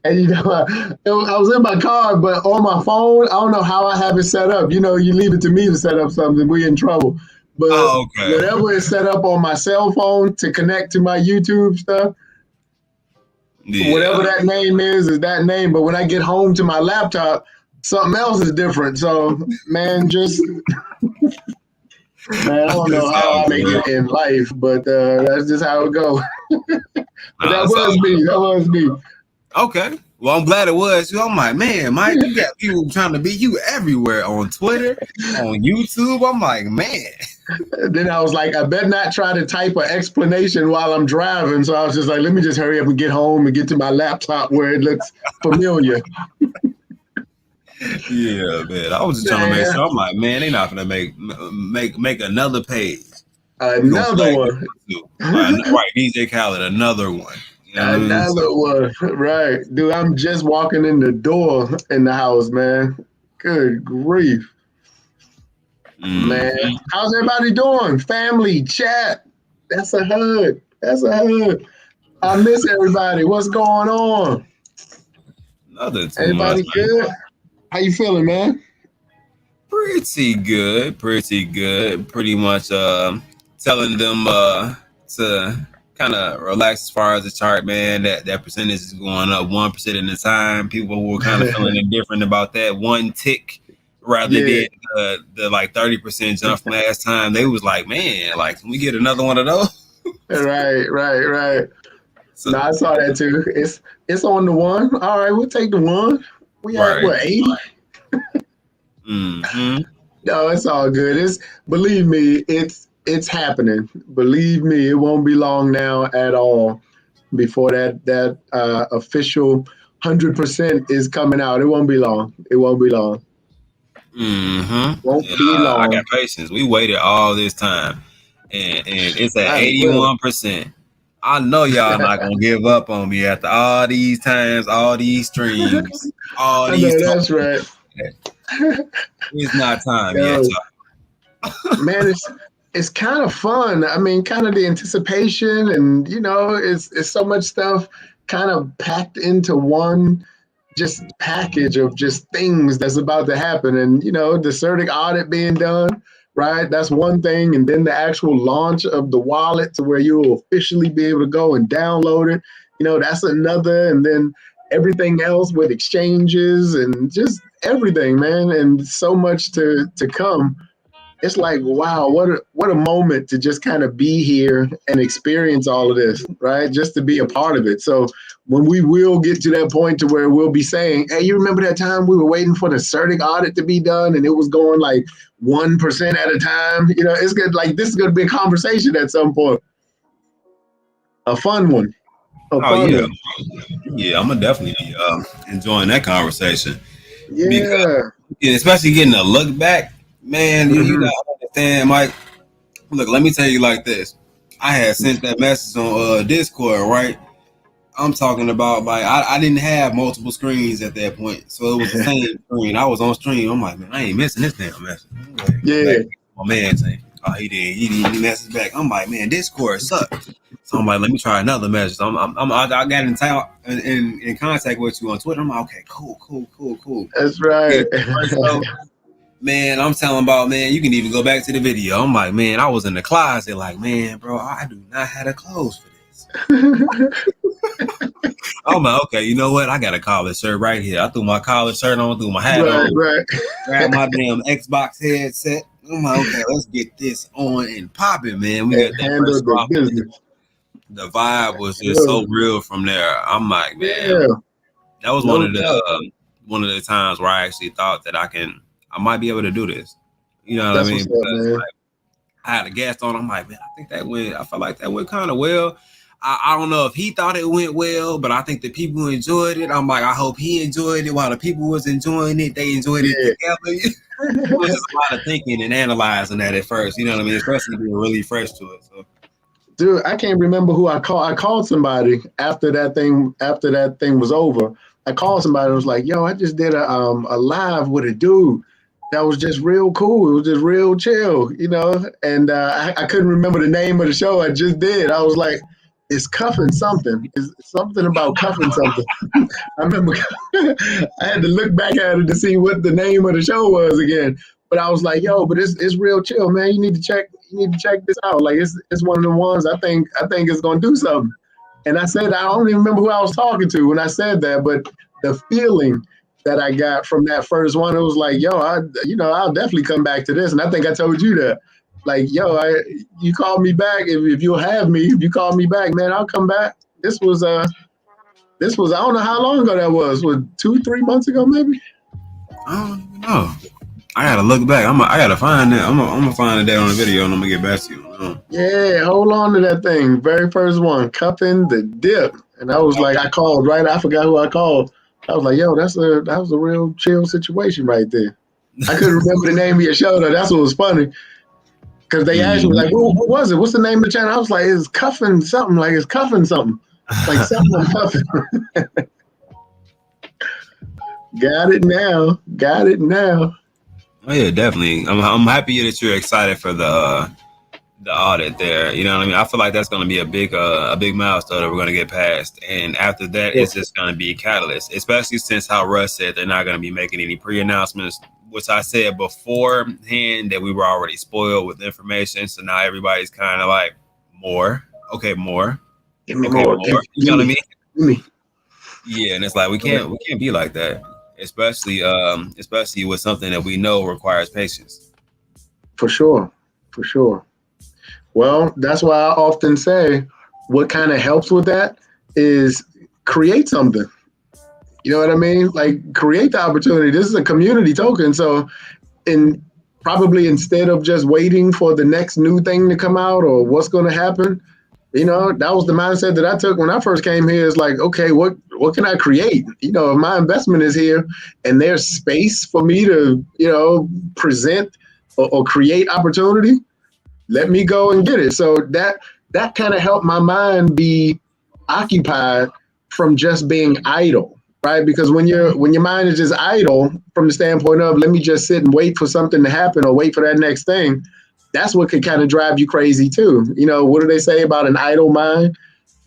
S2: I was in my car, but on my phone, I don't know how I have it set up. You know, you leave it to me to set up something, we in trouble. But
S1: Okay.
S2: whatever is set up on my cell phone to connect to my YouTube stuff, whatever that name is that name. But when I get home to my laptop, something else is different. So, man, man, I don't know how I make it in life, but that's just how it goes. But that was me. That was me.
S1: Okay. Well, I'm glad it was you. I'm like, man, Mike, you got people trying to beat you everywhere on Twitter, on YouTube. I'm like, man.
S2: Then I was like, I better not try to type an explanation while I'm driving. So I was just like, let me just hurry up and get home and get to my laptop where it looks familiar.
S1: Yeah, man. I was just trying to make sure. I'm like, man, they're not gonna make another page.
S2: Another one.
S1: Right, DJ Khaled, another one. You know
S2: another one. Right. Dude, I'm just walking in the door in the house, man. Good grief. Mm-hmm. Man, how's everybody doing? Family, chat. That's a hug. That's a hug. I miss everybody. What's going on?
S1: Nothing too
S2: everybody
S1: much,
S2: good? Man. How you feeling, man?
S1: Pretty good. Pretty much telling them to kind of relax as far as the chart, man. That percentage is going up 1% at a time. People were kind of feeling indifferent about that one tick rather than the like 30% jump from last time. They was like, man, like, can we get another one of those?
S2: Right. So, no, I saw that too. It's on the one. All right, we'll take the one. We at what, 80?
S1: Mm-hmm.
S2: No, it's all good. Believe me, it's happening. Believe me, it won't be long now at all before that official 100% is coming out. It won't be long.
S1: Mm-hmm.
S2: Won't be long.
S1: I got patience. We waited all this time, and it's at 81%. I know y'all not gonna give up on me after all these times, all these streams, all these.
S2: That's right.
S1: It's not time yet,
S2: Yo,
S1: y'all.
S2: man, it's kind of fun. I mean, kind of the anticipation, and it's so much stuff kind of packed into one just package of just things that's about to happen. And the CERTIC audit being done, right? That's one thing. And then the actual launch of the wallet to where you'll officially be able to go and download it, that's another. And then everything else with exchanges and just everything, man. And so much to come. It's like, wow, what a moment to just kind of be here and experience all of this, right? Just to be a part of it. So when we will get to that point to where we'll be saying, hey, you remember that time we were waiting for the CERTIC audit to be done and it was going like 1% at a time? It's good. Like, this is going to be a conversation at some point. A fun one. A
S1: Oh
S2: fun
S1: yeah,
S2: one.
S1: yeah. I'm gonna definitely be enjoying that conversation because,
S2: Yeah.
S1: especially getting a look back, man. You
S2: Hmm.
S1: gotta understand, Mike. Look, let me tell you like this. I had sent that message on Discord, right? I'm talking about like I didn't have multiple screens at that point, so it was the same screen. I was on stream. I'm like, man, I ain't missing this damn message. Go back.
S2: Yeah.
S1: My man saying, oh, he didn't message back. I'm like, man, Discord sucks. So I'm like, let me try another message. I got in contact with you on Twitter. I'm like, okay, cool.
S2: That's
S1: Yeah,
S2: right.
S1: first though, man, I'm telling about, man, you can even go back to the video. I'm like, man, I was in the closet, like, man, bro, I do not have the clothes for this. I'm like, okay, you know what? I got a collar shirt right here. I threw my collar shirt on, threw my hat
S2: Right,
S1: on,
S2: right.
S1: grabbed my damn Xbox headset. I'm like, okay, let's get this on and popping, man. We got
S2: And
S1: that
S2: handle
S1: first
S2: the
S1: drop.
S2: business.
S1: The vibe was just
S2: Sure.
S1: so real from there. I'm like, man,
S2: Yeah,
S1: that was
S2: no doubt.
S1: one of the times where I actually thought that I might be able to do this. You know what I
S2: That's what's
S1: mean?
S2: up,
S1: Because
S2: man.
S1: I had a guest on. I'm like, man, I think that went. I felt like that went kind of well. I don't know if he thought it went well, but I think the people who enjoyed it. I'm like, I hope he enjoyed it while the people was enjoying it. They enjoyed it
S2: Yeah.
S1: together. It was just a lot of thinking and analyzing that at first. You know what I mean? Especially being really fresh to it. So.
S2: Dude, I can't remember who I called. I called somebody after that thing was over. I called somebody and was like, yo, I just did a live with a dude that was just real cool. It was just real chill, and I couldn't remember the name of the show I just did. I was like, it's cuffing something. It's something about cuffing something. I remember I had to look back at it to see what the name of the show was again. But I was like, yo, but it's real chill, man. You need to check this out. Like, it's one of the ones I think it's gonna do something. And I said, I don't even remember who I was talking to when I said that, but the feeling that I got from that first one, it was like, yo, I'll definitely come back to this. And I think I told you that. Like, yo, you call me back if you'll have me. If you call me back, man, I'll come back. This was I don't know how long ago that was. Was 2-3 months ago, maybe?
S1: I don't even know. I gotta look back. I gotta find that. I'm gonna find that on the video and I'm gonna get back to you.
S2: Yeah, hold on to that thing. Very first one, cupping the dip. And I was like, I called right. I forgot who I called. I was like, yo, that was a real chill situation right there. I couldn't remember the name of your show though. That's what was funny. Because they asked me like, what was it? What's the name of the channel? I was like, it's cuffing something. Like it's cuffing something. Like something I'm cuffing. Got it now. Got it now.
S1: Oh yeah, definitely. I'm happy that you're excited for the audit there. You know what I mean? I feel like that's going to be a big milestone that we're going to get past, and after that, it's just going to be a catalyst. Especially since how Russ said they're not going to be making any pre-announcements, which I said beforehand that we were already spoiled with information. So now everybody's kind of like, more, okay, more,
S2: Give me
S1: okay,
S2: more.
S1: more. You know what I mean?
S2: Give me.
S1: Yeah, and it's like we can't be like that, especially with something that we know requires patience.
S2: For sure. For sure. Well, that's why I often say what kind of helps with that is create something. You know what I mean? Like create the opportunity. This is a community token. So in probably instead of just waiting for the next new thing to come out or what's going to happen, that was the mindset that I took when I first came here. Is like, okay, what can I create? If my investment is here and there's space for me to, present or create opportunity, let me go and get it. So that kind of helped my mind be occupied from just being idle, right? Because when your mind is just idle from the standpoint of let me just sit and wait for something to happen or wait for that next thing, that's what could kind of drive you crazy too. What do they say about an idle mind?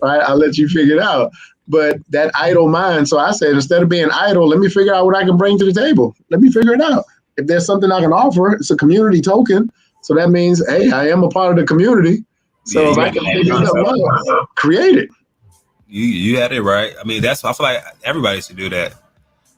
S2: Right? I'll let you figure it out. But that idle mind, so I said, instead of being idle, let me figure out what I can bring to the table. Let me figure it out. If there's something I can offer, it's a community token. So that means, hey, I am a part of the community.
S1: Yeah,
S2: So if
S1: you
S2: I
S1: had
S2: can
S1: that
S2: figure something
S1: concept.
S2: out, create it.
S1: You had it right. I mean, I feel like everybody should do that
S2: That's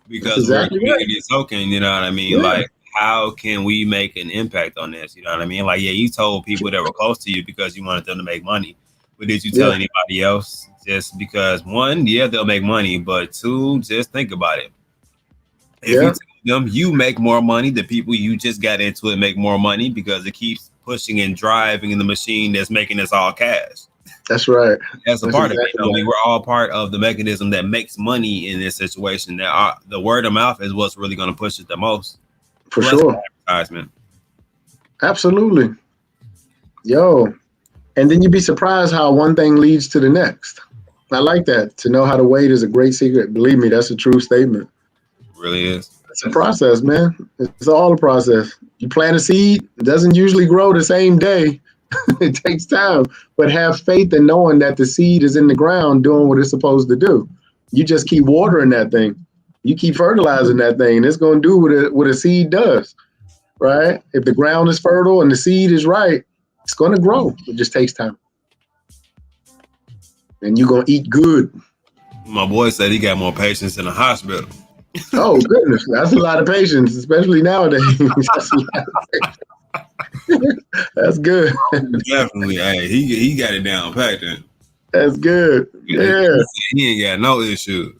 S1: because we're a
S2: exactly right.
S1: community token. You know what I mean?
S2: Yeah,
S1: Like, how can we make an impact on this? You know what I mean? Like, yeah, you told people that were close to you because you wanted them to make money, but did you tell
S2: yeah,
S1: anybody else? Just because one, yeah, they'll make money, but two, just think about it. If you
S2: yeah.
S1: tell them you make more money, the people you just got into it make more money because it keeps pushing and driving in the machine that's making us all cash.
S2: That's right.
S1: As a
S2: That's
S1: part of it,
S2: exactly
S1: I mean,
S2: right.
S1: we're all part of the mechanism that makes money in this situation. The word of mouth is what's really going to push it the most.
S2: For
S1: Plus
S2: sure.
S1: advertisement.
S2: Absolutely. Yo. And then you'd be surprised how one thing leads to the next. I like that. To know how to wait is a great secret. Believe me, that's a true statement.
S1: Really is.
S2: It's a process, man. It's all a process. You plant a seed, it doesn't usually grow the same day. It takes time. But have faith in knowing that the seed is in the ground doing what it's supposed to do. You just keep watering that thing. You keep fertilizing that thing, and it's going to do what a seed does, right? If the ground is fertile and the seed is right, it's going to grow. It just takes time. And you're going to eat good.
S1: My boy said he got more patience in the hospital.
S2: Oh, goodness. That's a lot of patience, especially nowadays. That's, that's good.
S1: Definitely. Hey, he got it down packed.
S2: That's good. Yeah.
S1: He ain't got no issues.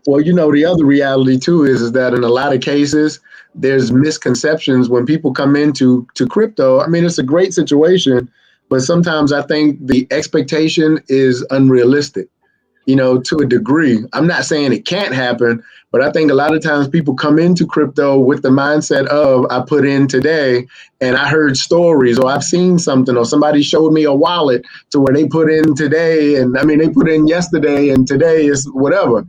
S2: Well, the other reality too is that in a lot of cases, there's misconceptions when people come into crypto. I mean, it's a great situation, but sometimes I think the expectation is unrealistic, to a degree. I'm not saying it can't happen, but I think a lot of times people come into crypto with the mindset of I put in today and I heard stories or I've seen something or somebody showed me a wallet to where they put in today and I mean they put in yesterday and today is whatever.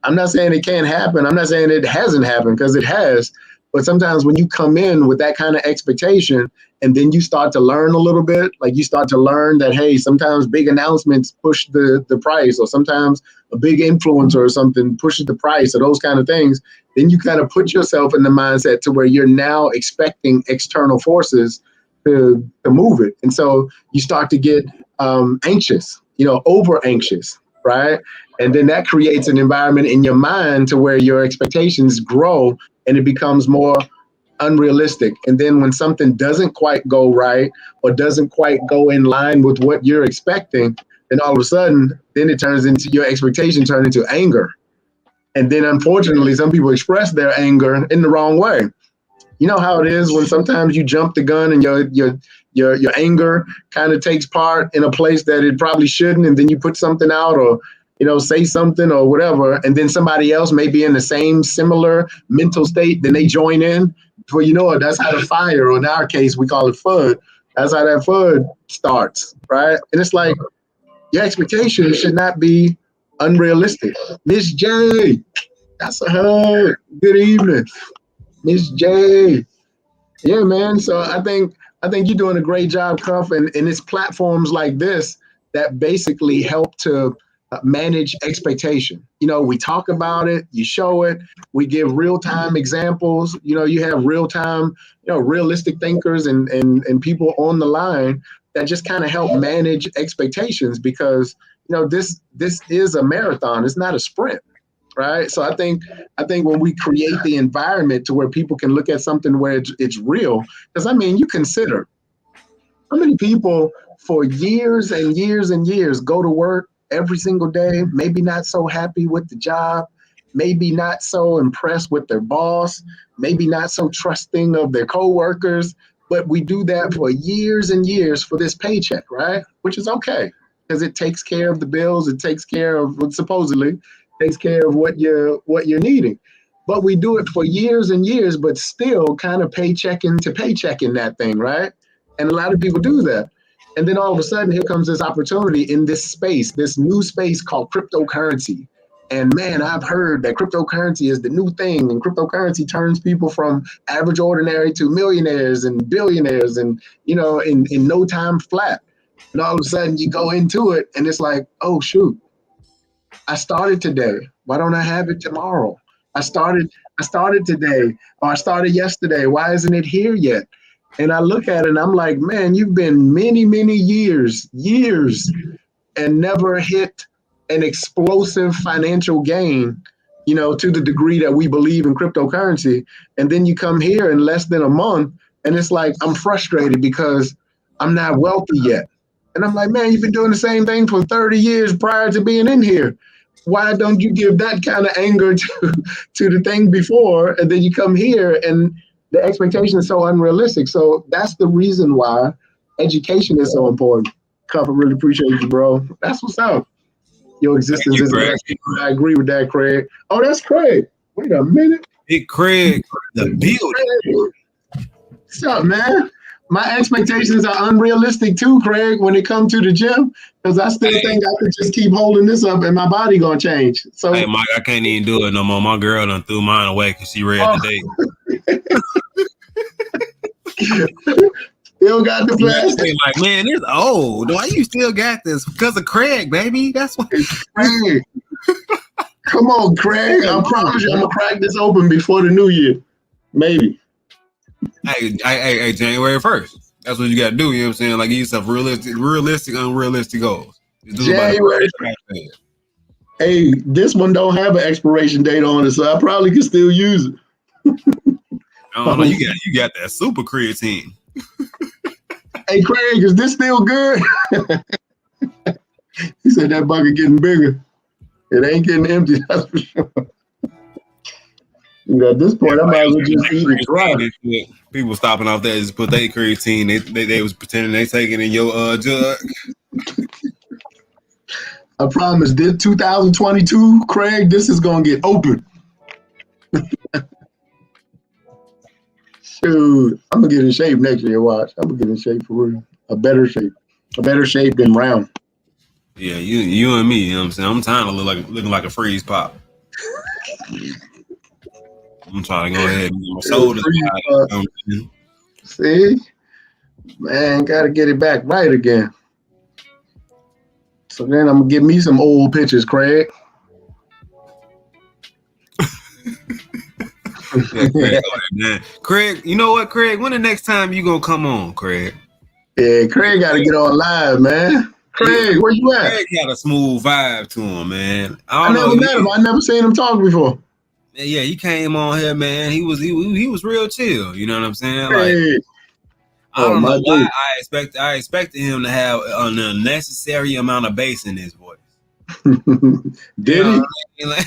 S2: I'm not saying it can't happen. I'm not saying it hasn't happened because it has. But sometimes when you come in with that kind of expectation and then you start to learn a little bit, like you start to learn that, hey, sometimes big announcements push the price, or sometimes a big influencer or something pushes the price, or those kind of things, then you kind of put yourself in the mindset to where you're now expecting external forces to move it. And so you start to get anxious, over anxious, right? And then that creates an environment in your mind to where your expectations grow and it becomes more unrealistic. And then when something doesn't quite go right or doesn't quite go in line with what you're expecting, then all of a sudden, then it turns into your expectation turn into anger. And then unfortunately, some people express their anger in the wrong way. You know how it is when sometimes you jump the gun and your anger kind of takes part in a place that it probably shouldn't, and then you put something out or say something or whatever, and then somebody else may be in the same similar mental state, then they join in. Well, that's how the fire, or in our case, we call it FUD. That's how that FUD starts, right? And it's like your expectations should not be unrealistic. Miss J, that's a hug. Good evening. Miss J. Yeah, man. So I think you're doing a great job, Cuff, and it's platforms like this that basically help to manage expectation. We talk about it, you show it, we give real time examples. You have real time, realistic thinkers and people on the line that just kind of help manage expectations because this is a marathon. It's not a sprint, right? So I think when we create the environment to where people can look at something where it's real, because I mean, you consider how many people for years and years and years go to work every single day, maybe not so happy with the job, maybe not so impressed with their boss, maybe not so trusting of their coworkers, but we do that for years and years for this paycheck, right? Which is okay because it takes care of the bills, it takes care of supposedly takes care of what you're needing. But we do it for years and years, but still kind of paychecking to paychecking that thing, right? And a lot of people do that. And then all of a sudden, here comes this opportunity in this space, this new space called cryptocurrency. And man, I've heard that cryptocurrency is the new thing, and cryptocurrency turns people from average ordinary to millionaires and billionaires, and in no time flat. And all of a sudden, you go into it, and it's like, oh shoot, I started today. Why don't I have it tomorrow? I started today, or I started yesterday. Why isn't it here yet? And I look at it, and I'm like, man, you've been many, many years, and never hit an explosive financial gain, to the degree that we believe in cryptocurrency. And then you come here in less than a month, and it's like, I'm frustrated because I'm not wealthy yet. And I'm like, man, you've been doing the same thing for 30 years prior to being in here. Why don't you give that kind of anger to the thing before, and then you come here and the expectation is so unrealistic. So that's the reason why education is so important. Cup, I really appreciate you, bro. That's what's up. Your existence is a blessing. I agree with that, Craig. Oh, that's Craig. Wait a minute.
S1: Big Craig, the building.
S2: What's up, man? My expectations are unrealistic too, Craig, when it comes to the gym, because I still think I could just keep holding this up and my body gonna change. So,
S1: hey, Mike, I can't even do it no more. My girl done threw mine away because she read today.
S2: Still got the plastic.
S1: Like, man, it's old. Why you still got this? Because of Craig, baby. That's why.
S2: Craig. Come on, Craig. I promise you I'm gonna crack this open before the new year. Maybe.
S1: Hey, January 1st. That's what you gotta do, you know what I'm saying? Like, give yourself realistic, unrealistic goals.
S2: January. Hey, this one don't have an expiration date on it, so I probably can still use it.
S1: I don't know. You got that super creatine.
S2: Hey, Craig, is this still good? He said that bucket getting bigger. It ain't getting empty, that's for sure. At this point, I might as well just eat it dry.
S1: People stopping off there just put their creatine. They was pretending they taking in your jug.
S2: I promise, this 2022, Craig, this is gonna get open. Shoot, I'm gonna get in shape next year. Watch, I'm gonna get in shape for real. A better shape than round.
S1: Yeah, you and me. You know what I'm saying? I'm tired of looking like a freeze pop. I'm trying to go ahead and get my shoulders.
S2: See, man, gotta get it back right again. So then I'm gonna give me some old pictures, Craig.
S1: Yeah, Craig, you know what, Craig? When the next time you gonna come on, Craig?
S2: Yeah, Craig gotta get on live, man. Craig, where you at?
S1: Craig got a smooth vibe to him, man.
S2: I never met him. I never seen him talk before.
S1: Yeah, he came on here, man. He was real chill. You know what I'm saying?
S2: Hey.
S1: Like, I don't know why I expected him to have an unnecessary amount of bass in his voice.
S2: Did he?
S1: Like,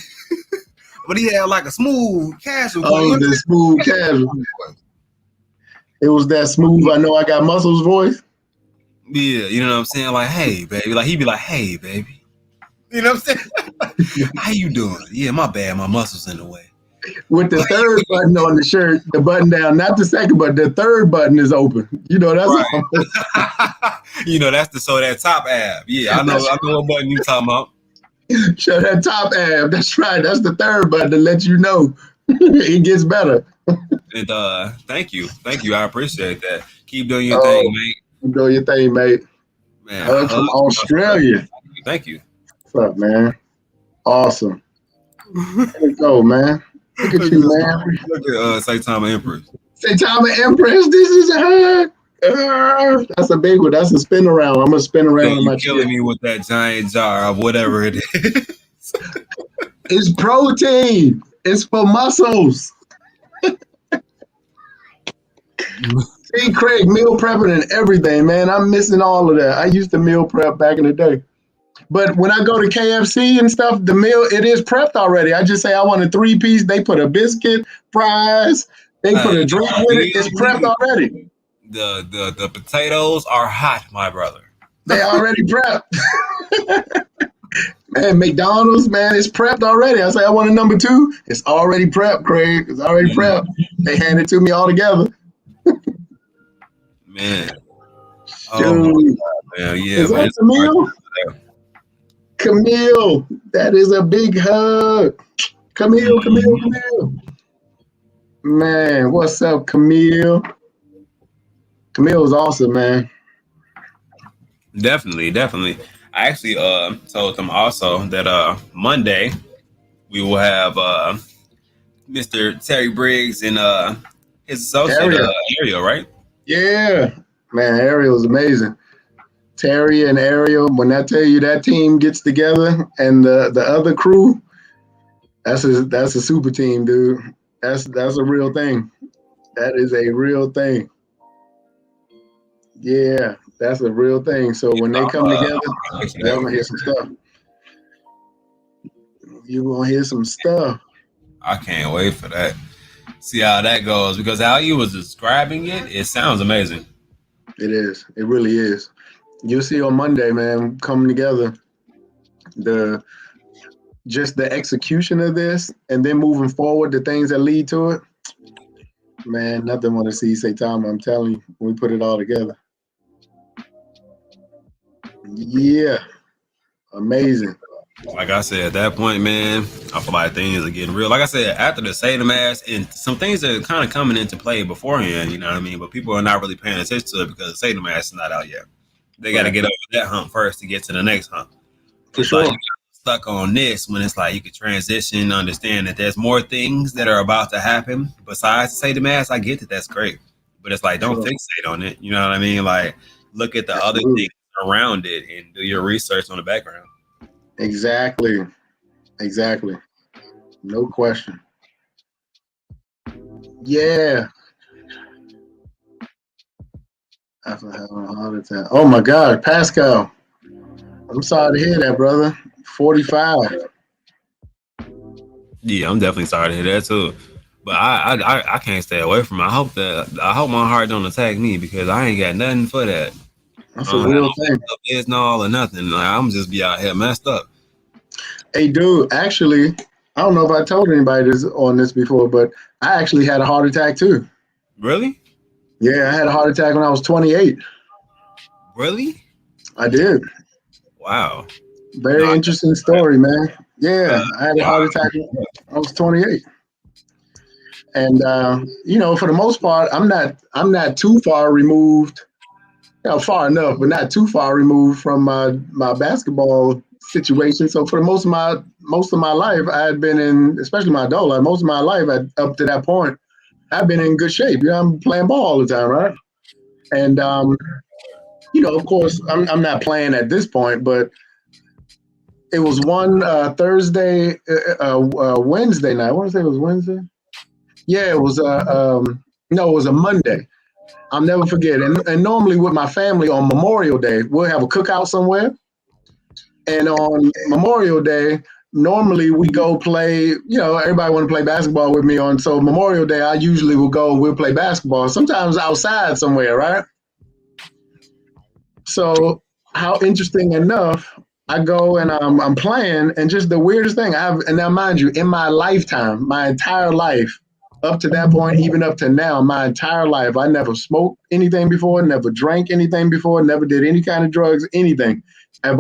S1: but he had like a smooth, casual.
S2: Oh, the smooth, casual. It was that smooth. I know I got muscles voice.
S1: Yeah, you know what I'm saying? Like, hey, baby. Like, he'd be like, hey, baby. You know what I'm saying? How you doing? Yeah, my bad. My muscles in the way.
S2: With the third button on the shirt, the button down, not the second, but the third button is open. You know, that's
S1: right. You know, that's so that top ab. Yeah, I know what button you talking about.
S2: Show that top ab. That's right. That's the third button to let you know it gets better.
S1: And thank you. I appreciate that. Keep doing your thing, mate.
S2: Keep doing your thing, mate.
S1: Man,
S2: Hug from Australia.
S1: Thank you.
S2: What's up, man? Awesome. There we go, man. Look at you, man.
S1: Look at Saitama Empress.
S2: Saitama Empress. This is a hug. That's a big one. That's a spin around. I'm gonna spin around in my chair.
S1: Killing me with that giant jar of whatever it is.
S2: It's protein. It's for muscles. See, Craig, meal prepping and everything, man. I'm missing all of that. I used to meal prep back in the day. But when I go to KFC and stuff, the meal, it is prepped already. I just say I want a 3-piece. They put a biscuit, fries. They put a drink with it. It's prepped already.
S1: The potatoes are hot, my brother.
S2: They already prepped. Man, McDonald's, man, it's prepped already. I say I want a number 2. It's already prepped, Craig. It's already prepped. They hand it to me all together.
S1: Man.
S2: Oh,
S1: man. Yeah,
S2: is that the meal? Camille, that is a big hug. Camille, Camille, Camille. Man, what's up, Camille? Camille's awesome, man.
S1: Definitely, definitely. I actually told them also that Monday we will have Mr. Terry Briggs and his associate
S2: Ariel.
S1: Ariel, right?
S2: Yeah. Man, Ariel's amazing. Terry and Ariel, when I tell you that team gets together and the other crew, that's a super team, dude. That's a real thing. That is a real thing. Yeah, that's a real thing. So when they come together, y'all gonna hear some stuff. You gonna hear some stuff.
S1: I can't wait for that. See how that goes because how you was describing it, it sounds amazing.
S2: It is. It really is. You'll see on Monday, man, coming together. The just the execution of this, and then moving forward, the things that lead to it. Man, nothing want to see Saitama. I'm telling you, when we put it all together. Yeah, amazing.
S1: Like I said, at that point, man, I feel like things are getting real. Like I said, after the Satan mask and some things are kind of coming into play beforehand, you know what I mean? But people are not really paying attention to it because the Satan mask is not out yet. They got to get over that hump first to get to the next hump.
S2: For
S1: It's
S2: sure.
S1: like you got stuck on this when it's like you could transition, understand that there's more things that are about to happen besides the Satan mask. I get that that's great, but it's like don't fixate on it. You know what I mean? Like look at the other things around it and do your research on the background.
S2: Exactly. Exactly. No question. Yeah. After having a heart attack. Oh my God, Pascal. I'm sorry to hear that, brother. 45.
S1: Yeah, I'm definitely sorry to hear that too. But I can't stay away from it. I hope my heart don't attack me because I ain't got nothing for that.
S2: That's a real thing.
S1: It's no all or nothing. Like I'm just be out here messed up.
S2: Hey, dude, actually, I don't know if I told anybody this before, but I actually had a heart attack too.
S1: Really?
S2: Yeah, I had a heart attack when I was 28.
S1: Really?
S2: I did.
S1: Wow.
S2: Very interesting story, man. Yeah, I had a heart attack when I was 28. And for the most part, I'm not too far removed. Far enough, but not too far removed from my basketball situation. So for most of my life, I had been in, especially my adult life, most of my life up to that point, I've been in good shape. I'm playing ball all the time, right? And of course, I'm not playing at this point, but it was one Thursday, Wednesday night. I want to say it was Wednesday. Yeah, it was no, it was a Monday. I'll never forget. And normally with my family on Memorial Day, we'll have a cookout somewhere. And on Memorial Day, normally we go play, everybody want to play basketball with me on. So Memorial Day, I usually will go and we'll play basketball, sometimes outside somewhere, right? So how interesting enough, I go and I'm playing, and just the weirdest thing, and now mind you, in my lifetime, my entire life, up to that point, even up to now, my entire life, I never smoked anything before, never drank anything before, never did any kind of drugs, anything. I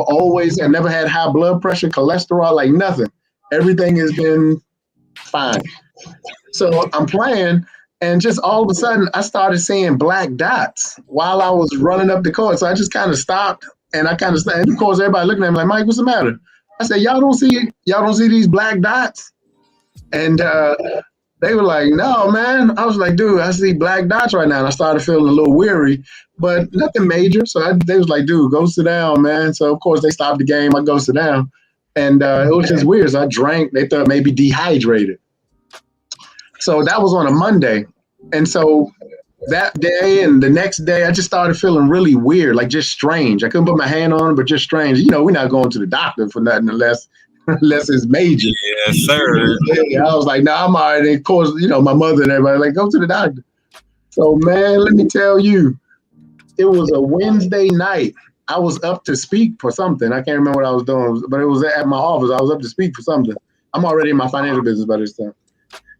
S2: never had high blood pressure, cholesterol, like nothing. Everything has been fine. So I'm playing, and just all of a sudden, I started seeing black dots while I was running up the court. So I just kind of stopped, and I kind of, and of course, everybody looking at me like, Mike, what's the matter? I said, y'all don't see these black dots? And they were like, no, man. I was like, dude, I see black dots right now. And I started feeling a little weary, but nothing major. So they was like, dude, go sit down, man. So, of course, they stopped the game. I go sit down. And it was just weird. So I drank. They thought maybe dehydrated. So that was on a Monday. And so that day and the next day, I just started feeling really weird, like just strange. I couldn't put my hand on it, but just strange. We're not going to the doctor for nothing unless it's major.
S1: Yes, sir.
S2: Yeah, I was like, nah, I'm all right. And of course, my mother and everybody like, go to the doctor. So, man, let me tell you, it was a Wednesday night. I was up to speak for something. I can't remember what I was doing, but it was at my office. I was up to speak for something. I'm already in my financial business by this time.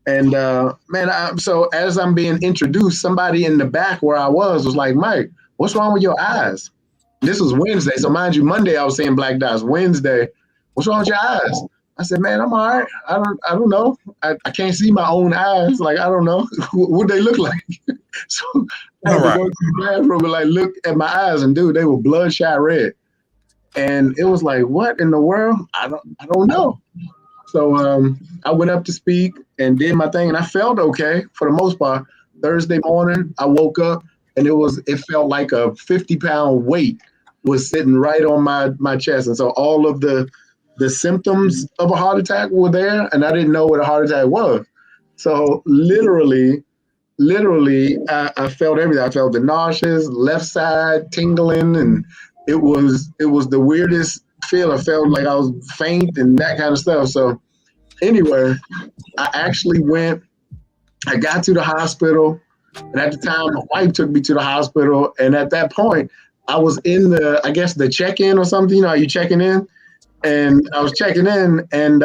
S2: And, man, so as I'm being introduced, somebody in the back where I was like, Mike, what's wrong with your eyes? This was Wednesday. So mind you, Monday I was seeing black dots. Wednesday, what's wrong with your eyes? I said, man, I'm all right. I don't know. I can't see my own eyes. Like, I don't know what they look like. So I had to go to the bathroom and like look at my eyes, and dude, they were bloodshot red. And it was like, what in the world? I don't know. So I went up to speak and did my thing, and I felt okay for the most part. Thursday morning, I woke up, and it felt like a 50-pound weight was sitting right on my chest, and so all of the symptoms of a heart attack were there, and I didn't know what a heart attack was. So literally, I felt everything. I felt the nauseous, left side tingling, and it was the weirdest feel. I felt like I was faint and that kind of stuff. So anyway, I actually went. I got to the hospital, and at the time, my wife took me to the hospital. And at that point, I was in I guess the check-in or something. You know, you checking in, and I was checking in, and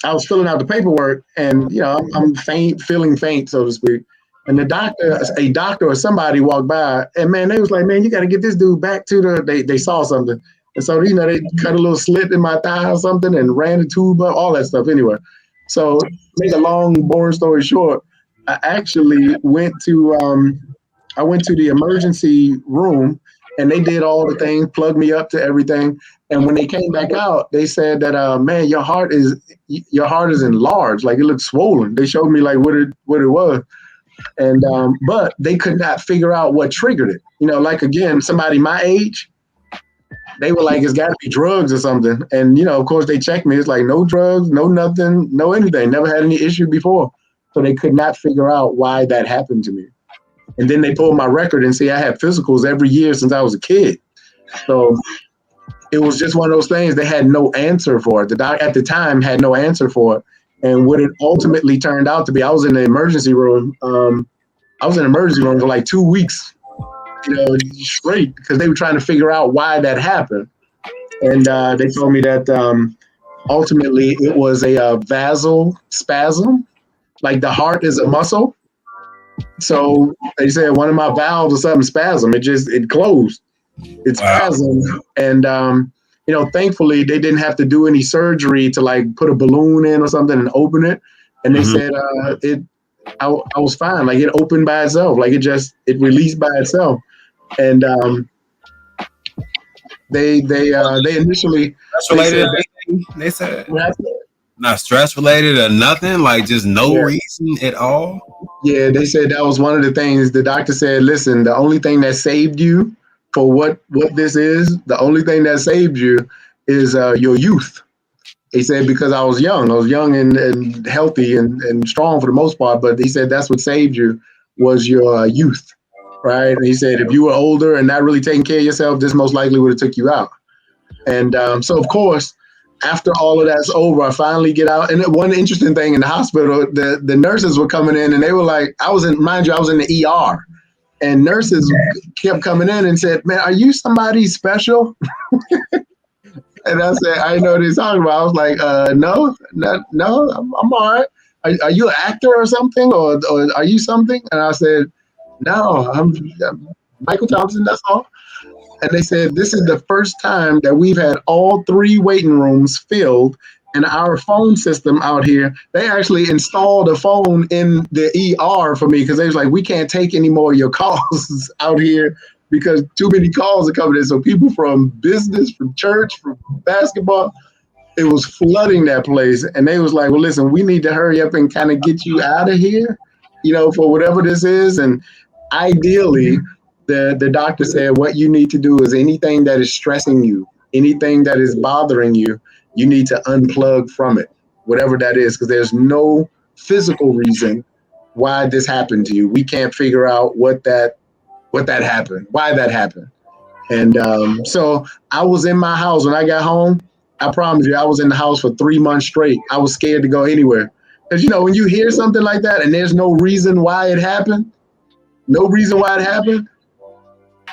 S2: I was filling out the paperwork, and I'm faint, feeling faint, so to speak. And a doctor or somebody walked by, and man, they was like, "Man, you got to get this dude back to the." They saw something, and so they cut a little slit in my thigh or something, and ran the tube up, all that stuff. Anyway, so make a long, boring story short, I actually went to the emergency room, and they did all the things, plugged me up to everything. And when they came back out, they said that, man, your heart is enlarged, like it looks swollen. They showed me like what it was, and but they could not figure out what triggered it. Like again, somebody my age, they were like, it's got to be drugs or something. And of course, they checked me. It's like no drugs, no nothing, no anything. Never had any issue before, so they could not figure out why that happened to me. And then they pulled my record and see I had physicals every year since I was a kid. So it was just one of those things. They had no answer for it. The doc at the time had no answer for it. And what it ultimately turned out to be, I was in the emergency room. I was in the emergency room for like 2 weeks, straight, because they were trying to figure out why that happened. And they told me that ultimately it was a vasospasm, like the heart is a muscle. So they said one of my valves or something spasm. It closed. It's spasm. And thankfully they didn't have to do any surgery to like put a balloon in or something and open it. And they said I was fine. Like it opened by itself. Like it released by itself. And they initially
S1: they said not stress related or nothing, like just no reason at all.
S2: Yeah, they said that was one of the things. The doctor said, listen, the only thing that saved you for what this is, the only thing that saved you is your youth. He said, because I was young and healthy and strong for the most part, but he said that's what saved you was your youth, right? And he said, if you were older and not really taking care of yourself, this most likely would have took you out. And so, of course, after all of that's over, I finally get out. And one interesting thing in the hospital, the nurses were coming in, and they were like, I was in the ER, and nurses kept coming in and said, man, are you somebody special? And I said, I didn't know what he's talking about. I was like, no, I'm all right. Are you an actor or something? Or are you something? And I said, no, I'm Michael Thompson, that's all. And they said, this is the first time that we've had all 3 waiting rooms filled, and our phone system out here, they actually installed a phone in the ER for me, because they was like, we can't take any more of your calls out here because too many calls are coming in. So people from business, from church, from basketball, it was flooding that place. And they was like, well, listen, we need to hurry up and kind of get you out of here, for whatever this is. And ideally, the doctor said, what you need to do is anything that is stressing you, anything that is bothering you, you need to unplug from it, whatever that is, because there's no physical reason why this happened to you. We can't figure out what that happened, why that happened. And so I was in my house when I got home. I promise you, I was in the house for 3 months straight. I was scared to go anywhere. Because, when you hear something like that and there's no reason why it happened,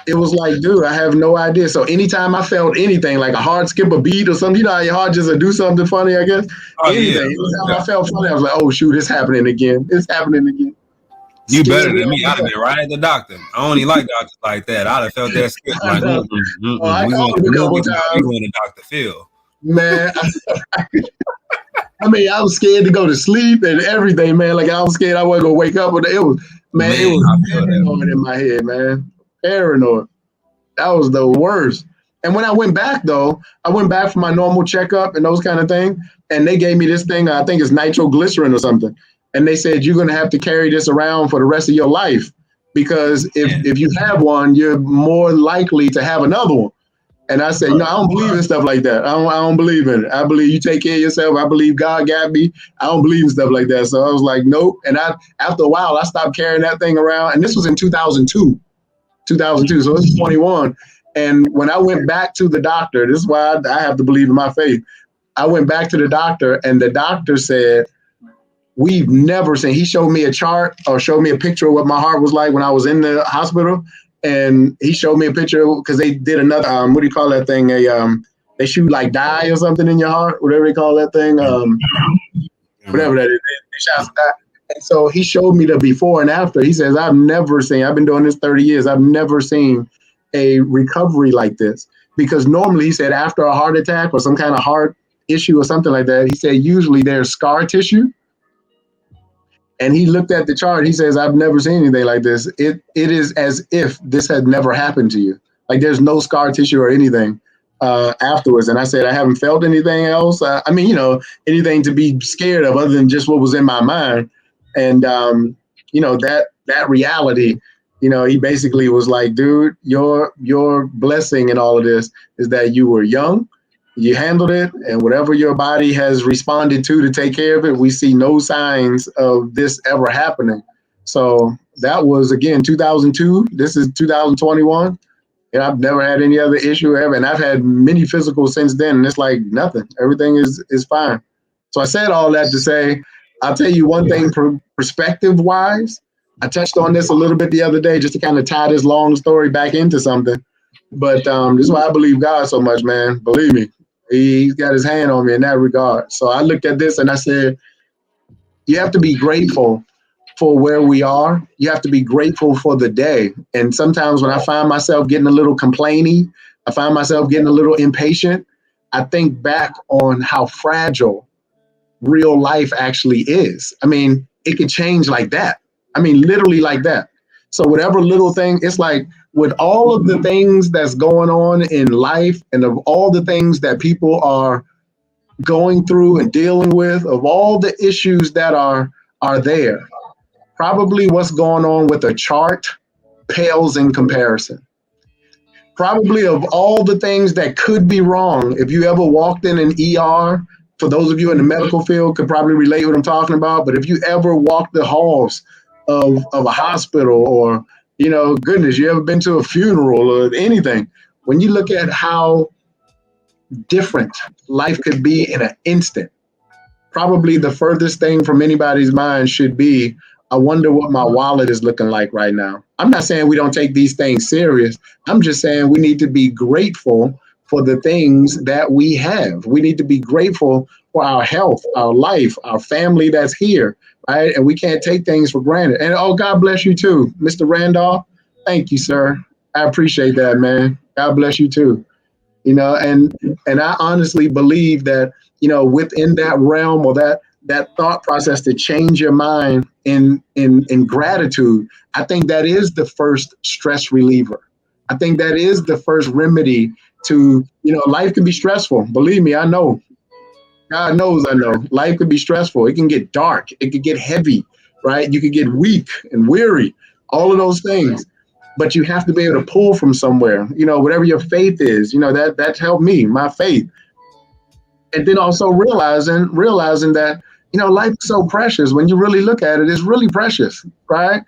S2: it was like, dude, I have no idea. So anytime I felt anything, like a heart skip a beat or something, how your heart just would do something funny, I guess. Anything. Anytime I felt funny, I was like, oh, shoot, it's happening again. It's happening again.
S1: You better than me. I'd have been right at the doctor. I only like doctors like that. I'd have felt that skip. Like, we want the doctor feel.
S2: Man, I mean, I was scared to go to sleep and everything, man. Like I was scared I wasn't gonna wake up. But it was, man, it was paranoid in my head, man. Paranoid. That was the worst. And when I went back though, I went back for my normal checkup and those kind of things, and they gave me this thing. I think it's nitroglycerin or something, and they said you're gonna have to carry this around for the rest of your life because if you have one, you're more likely to have another one. And I said, I don't believe in stuff like that. I don't believe in it. I believe you take care of yourself. I believe God got me. I don't believe in stuff like that. So I was like, nope. And after a while, I stopped carrying that thing around. And this was in 2002. So this is 21. And when I went back to the doctor, this is why I have to believe in my faith. I went back to the doctor, and the doctor said, we've never seen, he showed me a chart or showed me a picture of what my heart was like when I was in the hospital. And he showed me a picture because they did another, what do you call that thing? They shoot like dye or something in your heart, whatever they call that thing. Whatever that is, they shot some dye. And so he showed me the before and after. He says, I've been doing this 30 years. I've never seen a recovery like this. Because normally, he said, after a heart attack or some kind of heart issue or something like that, he said, usually there's scar tissue. And he looked at the chart. He says, I've never seen anything like this. It is as if this had never happened to you. Like there's no scar tissue or anything afterwards. And I said, I haven't felt anything else. I mean, anything to be scared of other than just what was in my mind. And, that reality, he basically was like, dude, your blessing in all of this is that you were young. You handled it, and whatever your body has responded to take care of it, we see no signs of this ever happening. So that was, again, 2002. This is 2021, and I've never had any other issue ever. And I've had many physicals since then, and it's like nothing. Everything is fine. So I said all that to say, I'll tell you one thing perspective-wise. I touched on this a little bit the other day just to kind of tie this long story back into something. But this is why I believe God so much, man. Believe me. He's got his hand on me in that regard. So I looked at this and I said, you have to be grateful for where we are. You have to be grateful for the day. And sometimes when I find myself getting a little complaining, I find myself getting a little impatient, I think back on how fragile real life actually is. I mean, it could change like that. I mean, literally like that. So whatever little thing, it's like with all of the things that's going on in life and of all the things that people are going through and dealing with, of all the issues that are there, probably what's going on with a chart pales in comparison. Probably of all the things that could be wrong, if you ever walked in an ER, for those of you in the medical field could probably relate what I'm talking about, but if you ever walked the halls of a hospital or, goodness, you ever been to a funeral or anything, when you look at how different life could be in an instant, probably the furthest thing from anybody's mind should be, I wonder what my wallet is looking like right now. I'm not saying we don't take these things serious. I'm just saying we need to be grateful for the things that we have. We need to be grateful for our health, our life, our family that's here, right? And we can't take things for granted. And God bless you too, Mr. Randolph. Thank you, sir. I appreciate that, man. God bless you too. And I honestly believe that, within that realm or that thought process to change your mind in gratitude, I think that is the first stress reliever. I think that is the first remedy to, life can be stressful. Believe me, I know. God knows I know. Life could be stressful. It can get dark. It could get heavy, right? You could get weak and weary, all of those things. But you have to be able to pull from somewhere, whatever your faith is, that's helped me, my faith. And then also realizing that, life is so precious. When you really look at it, it's really precious, right?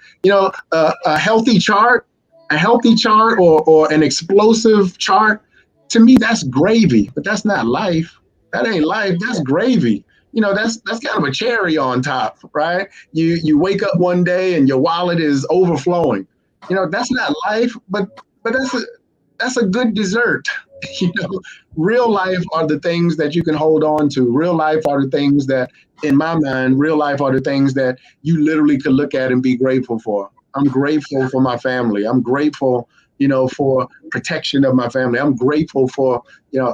S2: A healthy chart or an explosive chart, to me, that's gravy, but that's not life. That ain't life. That's gravy. That's kind of a cherry on top, right? You wake up one day and your wallet is overflowing. That's not life, but that's a good dessert. Real life are the things that you can hold on to. Real life are the things that, in my mind, real life are the things that you literally could look at and be grateful for. I'm grateful for my family. I'm grateful for protection of my family. I'm grateful for,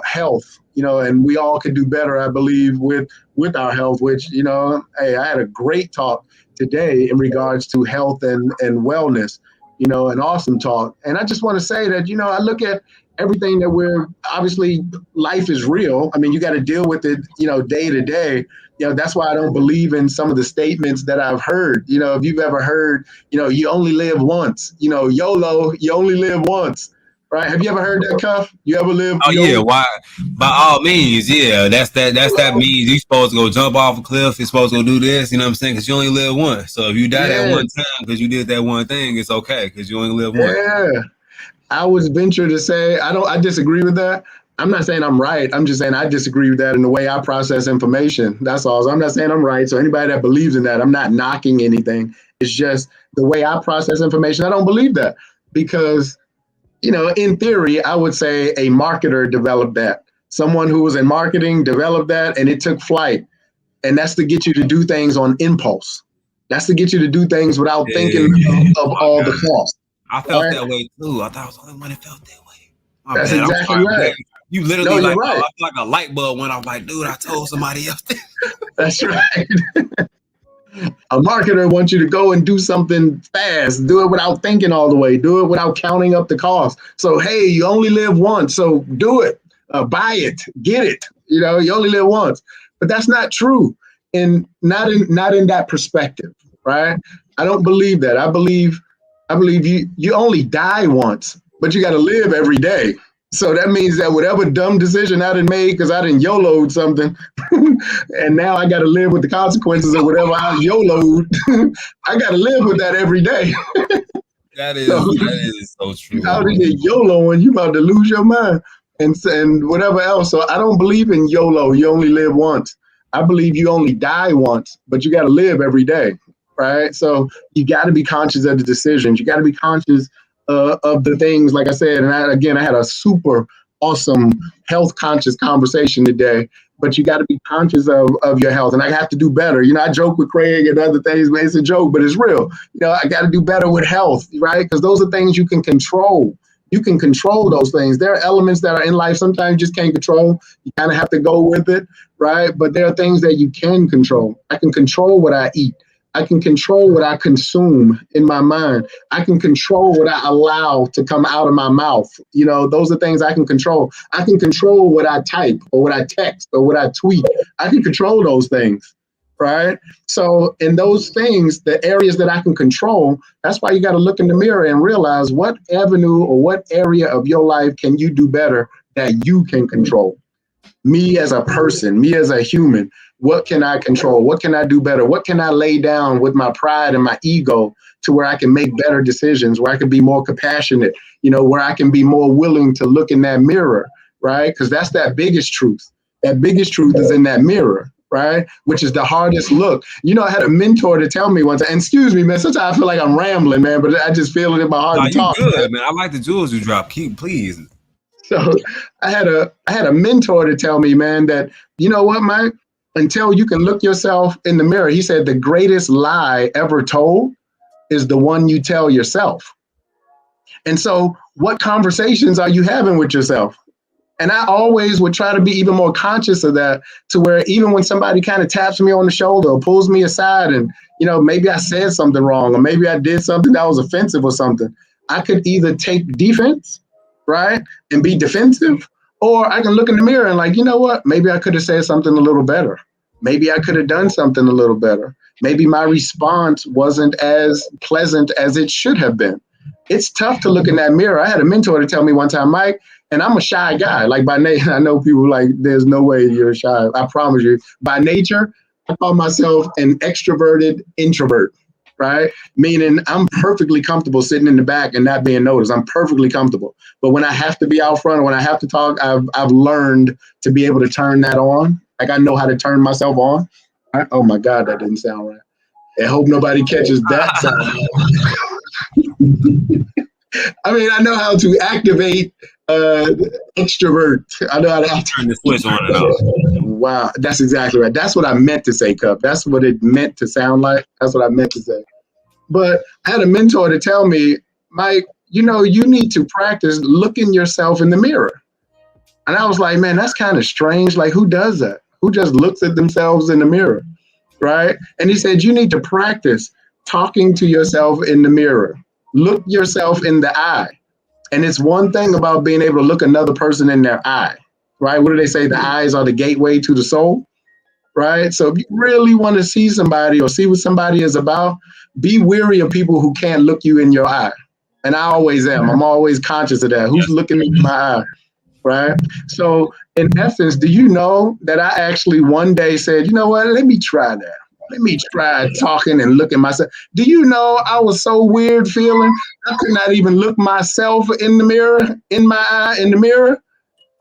S2: health, and we all can do better, I believe, with our health, which, hey, I had a great talk today in regards to health and wellness, an awesome talk. And I just want to say that, I look at everything that obviously life is real. I mean, you got to deal with it, day to day. That's why I don't believe in some of the statements that I've heard. If you've ever heard, you only live once, YOLO, you only live once, right? Have you ever heard that, Cuff? You ever live?
S1: Oh yeah, why? By all means, yeah. That's that means you supposed to go jump off a cliff. You're supposed to go do this. You know what I'm saying? Because you only live once. So if you die that one time because you did that one thing, it's okay because you only live once.
S2: Yeah, I would venture to say I disagree with that. I'm not saying I'm right. I'm just saying I disagree with that in the way I process information. That's all. So I'm not saying I'm right. So anybody that believes in that, I'm not knocking anything. It's just the way I process information. I don't believe that because, in theory, I would say a marketer developed that. Someone who was in marketing developed that, and it took flight. And that's to get you to do things on impulse. That's to get you to do things without thinking of all the costs.
S1: I felt that way too. I thought I was the only one that felt that way.
S2: That's exactly right.
S1: You literally
S2: you're right.
S1: like a light bulb went off. Like, dude, I told somebody else.
S2: That's right. A marketer wants you to go and do something fast. Do it without thinking all the way. Do it without counting up the cost. So, hey, you only live once. So do it. Buy it. Get it. You only live once. But that's not true. And not in that perspective, right? I don't believe that. I believe you only die once, but you got to live every day. So that means that whatever dumb decision I done made because I done YOLO'd something, and now I got to live with the consequences of whatever I YOLO'd, I got to live with that every day.
S1: That is so true.
S2: Out of your YOLOing, you about to lose your mind and whatever else. So I don't believe in YOLO. You only live once. I believe you only die once, but you got to live every day. Right. So you got to be conscious of the decisions. You got to be conscious of the things, like I said. And I had a super awesome health conscious conversation today, but you got to be conscious of your health. And I have to do better. I joke with Craig and other things, but it's a joke, but it's real. I got to do better with health, right? Because those are things you can control. You can control those things. There are elements that are in life sometimes you just can't control. You kind of have to go with it, right? But there are things that you can control. I can control what I eat. I can control what I consume in my mind. I can control what I allow to come out of my mouth. Those are things I can control. I can control what I type or what I text or what I tweet. I can control those things, right? So in those things, the areas that I can control, that's why you got to look in the mirror and realize what avenue or what area of your life can you do better that you can control. Me as a person, me as a human, what can I control? What can I do better? What can I lay down with my pride and my ego to where I can make better decisions, where I can be more compassionate, where I can be more willing to look in that mirror, right? Because that's that biggest truth. That biggest truth is in that mirror, right? Which is the hardest look. I had a mentor to tell me once, and excuse me, man, sometimes I feel like I'm rambling, man, but I just feel it in my heart to talk.
S1: Good, man. I like the jewels you drop. Keep, please.
S2: So I had a mentor to tell me, man, that, you know what, Mike? Until you can look yourself in the mirror, he said the greatest lie ever told is the one you tell yourself. And so what conversations are you having with yourself? And I always would try to be even more conscious of that, to where even when somebody kind of taps me on the shoulder or pulls me aside and, maybe I said something wrong or maybe I did something that was offensive or something, I could either take defense, right, and be defensive, or I can look in the mirror and like, you know what, maybe I could have said something a little better. Maybe I could have done something a little better. Maybe my response wasn't as pleasant as it should have been. It's tough to look in that mirror. I had a mentor to tell me one time, Mike, and I'm a shy guy. Like by nature, I know people like, there's no way you're shy. I promise you. By nature, I call myself an extroverted introvert, right? Meaning I'm perfectly comfortable sitting in the back and not being noticed. I'm perfectly comfortable. But when I have to be out front or when I have to talk, I've learned to be able to turn that on. Like I know how to turn myself on. Oh my God, that didn't sound right. I hope nobody catches that sound. I mean, I know how to activate extrovert. I know how to
S1: turn the switch on and off.
S2: Wow, that's exactly right. That's what I meant to say, Cup. That's what it meant to sound like. That's what I meant to say. But I had a mentor to tell me, Mike, you need to practice looking yourself in the mirror. And I was like, man, that's kind of strange. Like, who does that? Who just looks at themselves in the mirror? Right. And he said, you need to practice talking to yourself in the mirror. Look yourself in the eye. And it's one thing about being able to look another person in their eye. Right. What do they say? The eyes are the gateway to the soul. Right. So if you really want to see somebody or see what somebody is about, be weary of people who can't look you in your eye. And I always am. I'm always conscious of that. Who's looking in my eye? Right. So in essence, do you know that I actually one day said, you know what, let me try that. Let me try talking and looking myself. Do you know I was so weird feeling? I could not even look myself in the mirror, in my eye, in the mirror.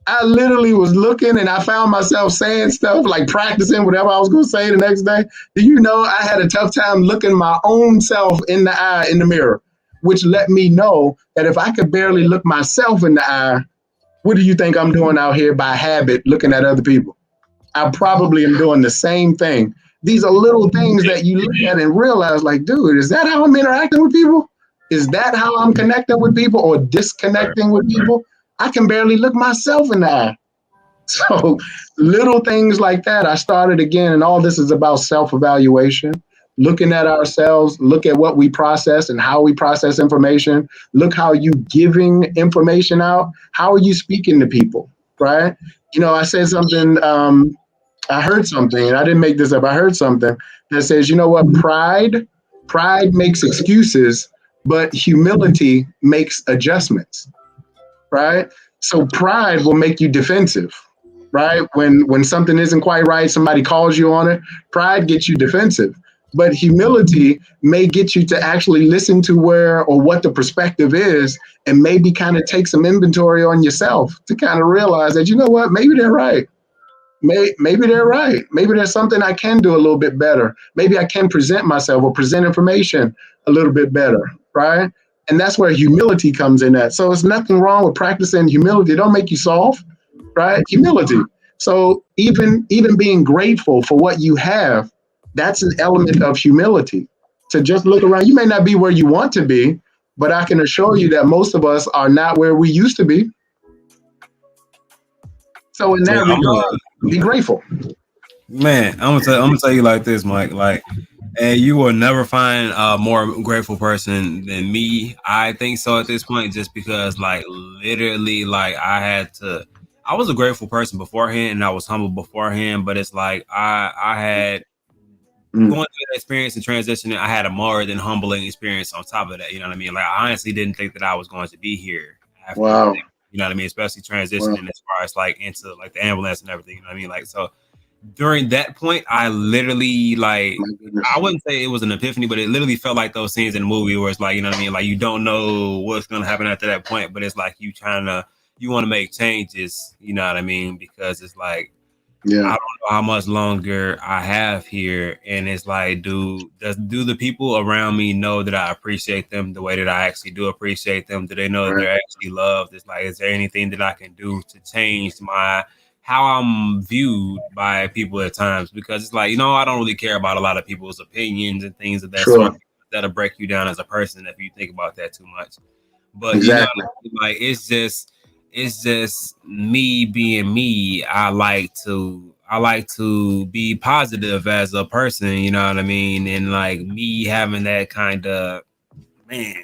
S2: I literally was looking and I found myself saying stuff like practicing whatever I was going to say the next day. Do you know I had a tough time looking my own self in the eye in the mirror, which let me know that if I could barely look myself in the eye, what do you think I'm doing out here by habit looking at other people? I probably am doing the same thing. These are little things that you look at and realize, like, dude, is that how I'm interacting with people? Is that how I'm connecting with people or disconnecting with people? I can barely look myself in the eye. So little things like that. I started again, and all this is about self-evaluation, looking at ourselves, look at what we process and how we process information. Look how you giving information out. How are you speaking to people, right? I said something, I heard something, and I didn't make this up. I heard something that says, you know what, pride makes excuses, but humility makes adjustments, right? So pride will make you defensive, right? When something isn't quite right, somebody calls you on it, pride gets you defensive. But humility may get you to actually listen to where or what the perspective is and maybe kind of take some inventory on yourself to kind of realize that, you know what, maybe they're right. Maybe they're right. Maybe there's something I can do a little bit better. Maybe I can present myself or present information a little bit better, right? And that's where humility comes in at. So there's nothing wrong with practicing humility. It don't make you soft, right? Humility. So even being grateful for what you have, that's an element of humility. To just look around, you may not be where you want to be, but I can assure you that most of us are not where we used to be. So in that regard, be grateful.
S1: Man, I'm gonna tell you like this, Mike. Like, and you will never find a more grateful person than me. I think so at this point, just because, like, literally, like, I was a grateful person beforehand, and I was humble beforehand. But it's like I had going through that experience and transitioning. I had a more than humbling experience on top of that. You know what I mean? Like, I honestly didn't think that I was going to be here after.
S2: Wow.
S1: You know what I mean? Especially transitioning as far as like into like the ambulance and everything. You know what I mean? Like, so during that point, I literally like I wouldn't say it was an epiphany, but it literally felt like those scenes in the movie where it's like, you know what I mean? Like, you don't know what's gonna happen after that point, but it's like you want to make changes, you know what I mean? Because it's like I don't know how much longer I have here, and it's like, do the people around me know that I appreciate them the way that I actually do appreciate them? Do they know that they're actually loved? It's like, is there anything that I can do to change how I'm viewed by people at times? Because it's like, I don't really care about a lot of people's opinions and things of that sort that'll break you down as a person if you think about that too much. But
S2: exactly.
S1: Like, it's just me being me. I like to be positive as a person, you know what I mean? And like me having that kind of, man,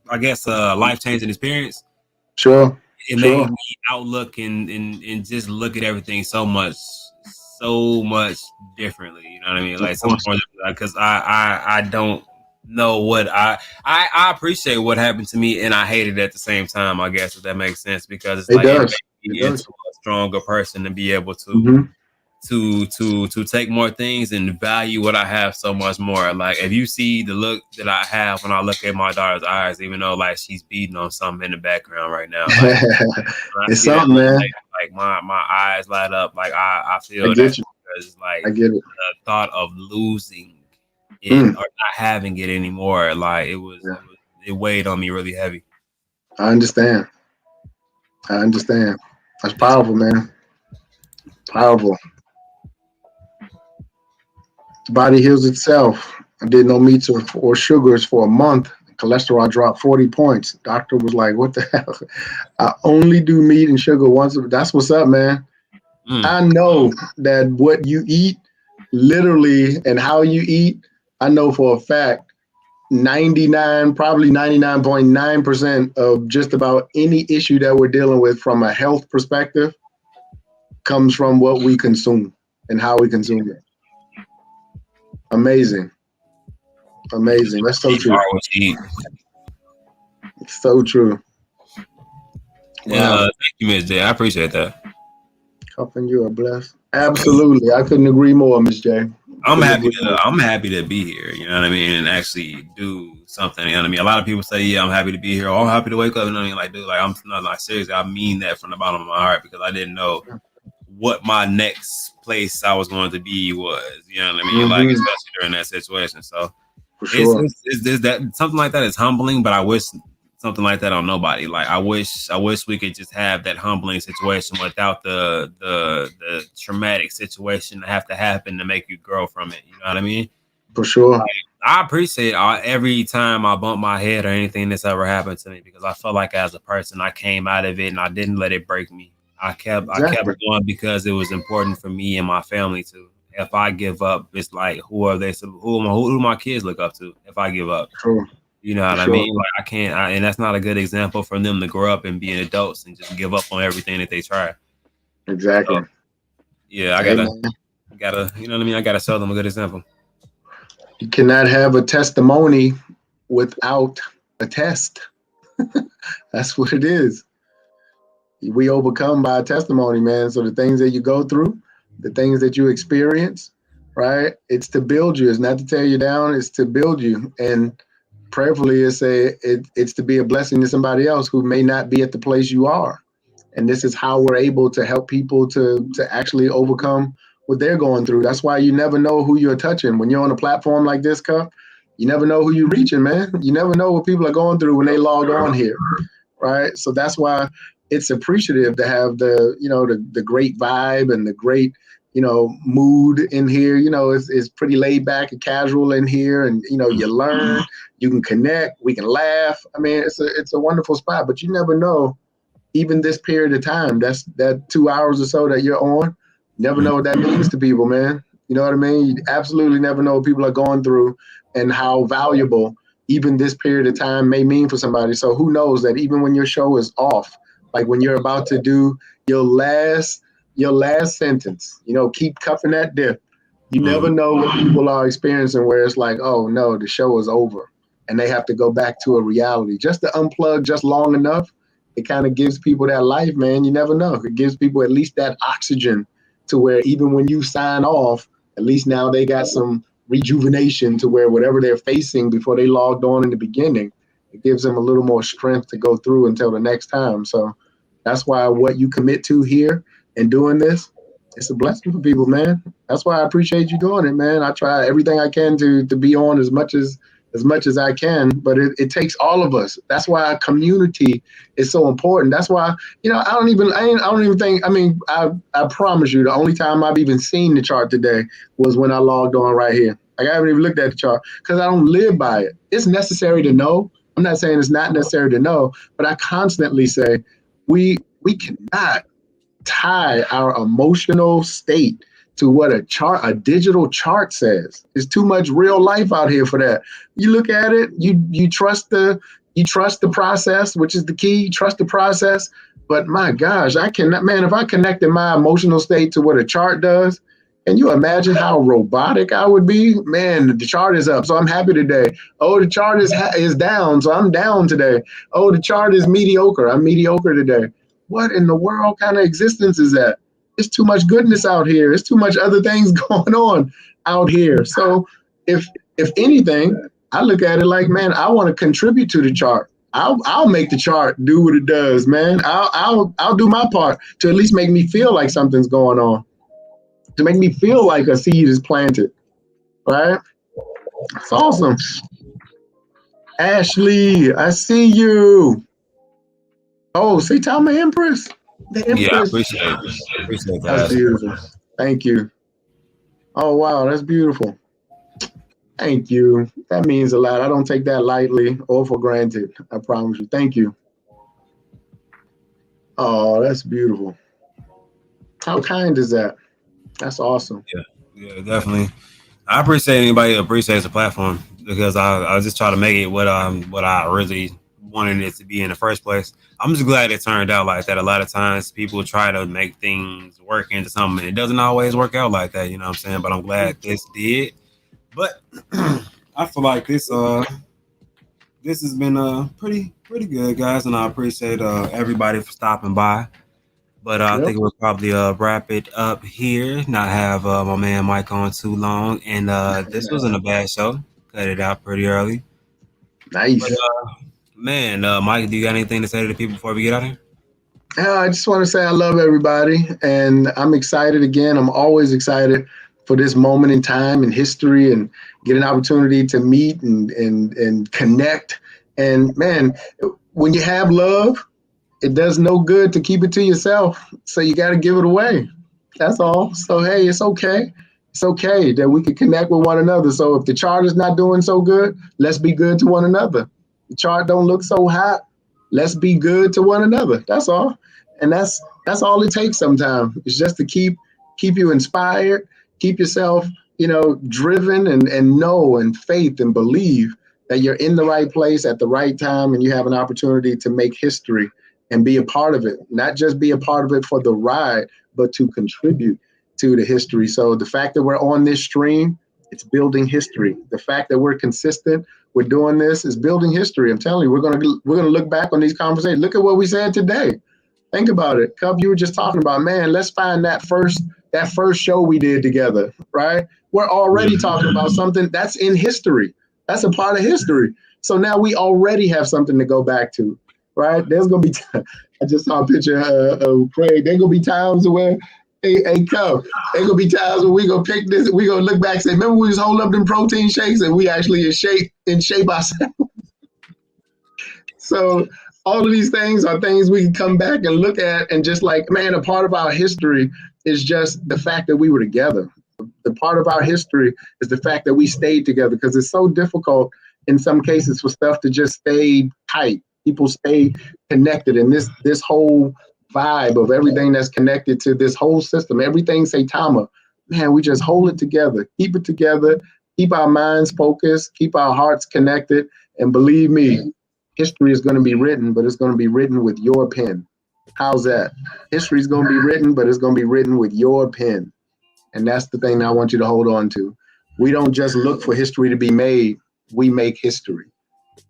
S1: I guess life-changing experience.
S2: Sure.
S1: It made me outlook and just look at everything so much differently. You know what I mean? Like, so much more, because I don't know what I appreciate what happened to me, and I hate it at the same time, I guess, if that makes sense, because it's like it made me into a stronger person to be able to to take more things and value what I have so much more. Like, if you see the look that I have when I look at my daughter's eyes, even though like she's beating on something in the background right now, like
S2: it's something, man.
S1: Like my eyes light up. Like I feel that, because like
S2: I get it.
S1: The thought of losing it or not having it anymore, like it weighed on me really heavy.
S2: I understand. That's powerful, man. Powerful. The body heals itself. I did no meats or sugars for a month. cholesterol dropped 40 points. Doctor was like, what the hell? I only do meat and sugar once. That's what's up, man. I know that what you eat, literally, and how you eat, I know for a fact 99, probably 99.9% of just about any issue that we're dealing with from a health perspective comes from what we consume and how we consume it. Amazing. Amazing. That's so true. It's so true.
S1: Wow. Thank you, Miss J. I appreciate that.
S2: Cuffing, you are blessed. Absolutely. I couldn't agree more, Miss J.
S1: I'm happy to be here, you know what I mean, and actually do something, you know what I mean? A lot of people say, yeah, I'm happy to be here, or I'm happy to wake up, you know what I mean? Like, dude, like, I'm not, like, seriously, I mean that from the bottom of my heart, because I didn't know what my next place I was going to be was, you know what I mean? Like, especially during that situation. So
S2: for sure.
S1: It's that something like that is humbling, but I wish something like that on nobody. Like, I wish we could just have that humbling situation without the traumatic situation that have to happen to make you grow from it. You know what I mean?
S2: For sure.
S1: I appreciate every time I bump my head or anything that's ever happened to me, because I felt like as a person I came out of it and I didn't let it break me. I kept going because it was important for me and my family to. If I give up, it's like who do my kids look up to if I give up?
S2: True.
S1: You know what I mean? Like I can't, and that's not a good example for them to grow up and be adults and just give up on everything that they try.
S2: Exactly.
S1: So, yeah, I gotta, you know what I mean? I gotta show them a good example.
S2: You cannot have a testimony without a test. That's what it is. We overcome by testimony, man. So the things that you go through, the things that you experience, right? It's to build you. It's not to tear you down. It's to build you. And prayerfully, it's to be a blessing to somebody else who may not be at the place you are. And this is how we're able to help people to actually overcome what they're going through. That's why you never know who you're touching. When you're on a platform like this, Cup, you never know who you're reaching, man. You never know what people are going through when they log on here, right? So that's why it's appreciative to have the great vibe and the great, mood in here. It's pretty laid back and casual in here, and you learn, you can connect, we can laugh. I mean, it's a wonderful spot, but you never know, even this period of time, that 2 hours or so that you're on, you never know what that means to people, man. You know what I mean? You absolutely never know what people are going through and how valuable even this period of time may mean for somebody. So who knows that even when your show is off, like when you're about to do your last sentence, keep cuffing that dip. You never know what people are experiencing where it's like, oh no, the show is over and they have to go back to a reality. Just to unplug just long enough, it kind of gives people that life, man. You never know. It gives people at least that oxygen to where even when you sign off, at least now they got some rejuvenation to where whatever they're facing before they logged on in the beginning, it gives them a little more strength to go through until the next time. So that's why what you commit to here and doing this, it's a blessing for people, man. That's why I appreciate you doing it, man. I try everything I can to be on as much as I can, but it takes all of us. That's why a community is so important. That's why, I don't even think, I promise you, the only time I've even seen the chart today was when I logged on right here. Like, I haven't even looked at the chart because I don't live by it. It's necessary to know. I'm not saying it's not necessary to know, but I constantly say we cannot tie our emotional state to what a digital chart says. There's too much real life out here for that. You look at it, you trust the process, which is the key. You trust the process. But my gosh, I cannot, man, if I connected my emotional state to what a chart does, can you imagine how robotic I would be? Man, the chart is up, so I'm happy today. Oh, the chart is down, so I'm down today. Oh, the chart is mediocre. I'm mediocre today. What in the world kind of existence is that? It's too much goodness out here. It's too much other things going on out here. So if anything, I look at it like, man, I want to contribute to the chart. I'll make the chart do what it does, man. I'll do my part to at least make me feel like something's going on, to make me feel like a seed is planted, right? It's awesome. Ashley, I see you. Oh, say Tom Empress. The Empress.
S1: Yeah, I appreciate that.
S2: That's beautiful. Thank you. Oh, wow, that's beautiful. Thank you. That means a lot. I don't take that lightly or for granted. I promise you. Thank you. Oh, that's beautiful. How kind is that? That's awesome.
S1: Yeah, yeah, definitely. I appreciate anybody that appreciates the platform because I just try to make it what I really wanted it to be in the first place. I'm just glad it turned out like that. A lot of times people try to make things work into something and it doesn't always work out like that, you know what I'm saying? But I'm glad this did. But I feel like this has been pretty good, guys, and I appreciate everybody for stopping by. But I
S2: Yep.
S1: think we'll probably wrap it up here. Not have my man Mike on too long. And this wasn't a bad show. Cut it out pretty early. But
S2: Nice.
S1: man, Mike, do you got anything to say to the people before we get out of here?
S2: I just want to say I love everybody, and I'm excited again. I'm always excited for this moment in time in history and get an opportunity to meet and connect. And man, when you have love, it does no good to keep it to yourself. So you got to give it away. That's all. So hey, it's okay. It's okay that we can connect with one another. So if the chart is not doing so good, let's be good to one another. The chart don't look so hot. Let's be good to one another. That's all. And that's all it takes sometimes. It's just to keep you inspired, keep yourself, driven and know and faith and believe that you're in the right place at the right time and you have an opportunity to make history and be a part of it, not just be a part of it for the ride, but to contribute to the history. So the fact that we're on this stream, it's building history. The fact that we're consistent, we're doing this is building history. I'm telling you, we're gonna look back on these conversations. Look at what we said today. Think about it. Cub, you were just talking about, man, let's find that first show we did together, right? We're already talking about something that's in history. That's a part of history. So now we already have something to go back to, right? There's gonna be. I just saw a picture of Craig. There's gonna be times where, hey, Cub. There's gonna be times when we gonna pick this. We gonna look back and say, remember we was holding up them protein shakes and we actually in shape ourselves. So all of these things are things we can come back and look at and just like, man, a part of our history is just the fact that we were together. The part of our history is the fact that we stayed together because it's so difficult in some cases for stuff to just stay tight. People stay connected, and this whole vibe of everything that's connected to this whole system, everything Saitama, man, we just hold it together, keep our minds focused, keep our hearts connected, and believe me, history is going to be written, but it's going to be written with your pen. How's that? History is going to be written, but it's going to be written with your pen. And that's the thing that I want you to hold on to. We don't just look for history to be made, we make history.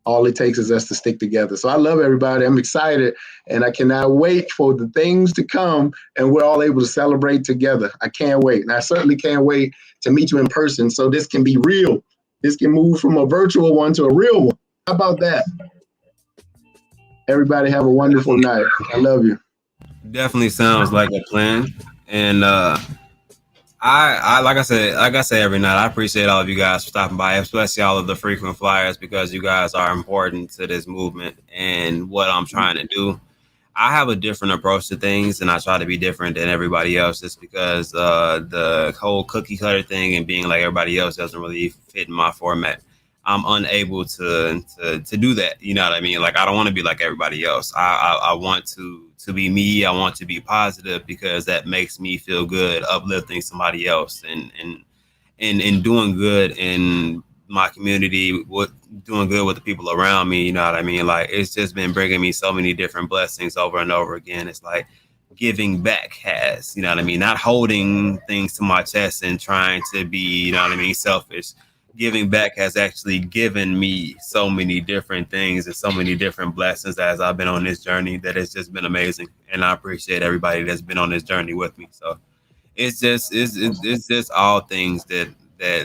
S2: All it takes is us to stick together. So I love everybody. I'm excited and I cannot wait for the things to come and we're all able to celebrate together. I can't wait. And I certainly can't wait to meet you in person so this can be real. This can move from a virtual one to a real one. How about that? Everybody have a wonderful night. I love you.
S1: Definitely sounds like a plan. And I like I say every night, I appreciate all of you guys for stopping by, especially all of the frequent flyers because you guys are important to this movement and what I'm trying to do. I have a different approach to things, and I try to be different than everybody else, just because the whole cookie cutter thing and being like everybody else doesn't really fit in my format. I'm unable to do that. You know what I mean? Like I don't want to be like everybody else. I want to be me. I want to be positive because that makes me feel good, uplifting somebody else, and doing good in my community, with doing good with the people around me. You know what I mean? Like it's just been bringing me so many different blessings over and over again. It's like giving back has, you know what I mean? Not holding things to my chest and trying to be, you know what I mean, selfish. Giving back has actually given me so many different things and so many different blessings as I've been on this journey that it's just been amazing. And I appreciate everybody that's been on this journey with me. So it's just all things that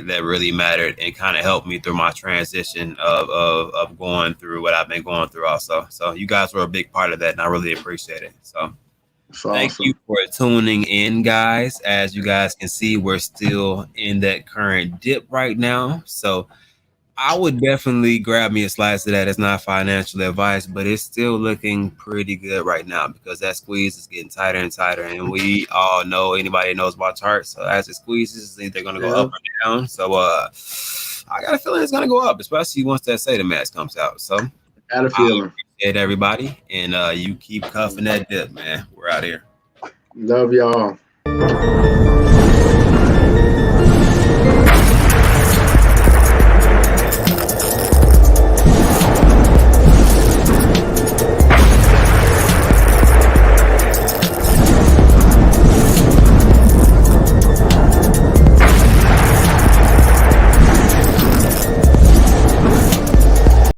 S1: really mattered and kind of helped me through my transition of going through what I've been going through also. So you guys were a big part of that and I really appreciate it. So
S2: It's
S1: thank you
S2: awesome.
S1: for tuning in, guys. As you guys can see, we're still in that current dip right now. So I would definitely grab me a slice of that. It's not financial advice, but it's still looking pretty good right now because that squeeze is getting tighter and tighter. And we all know, anybody knows about charts. So as it squeezes, it's either going to go
S2: Yeah.
S1: up or down. So I got a feeling it's gonna go up, especially once that SATA mask comes out. So
S2: Got a feeling.
S1: appreciate everybody, and you keep cuffing that dip, man. We're out here.
S2: Love y'all.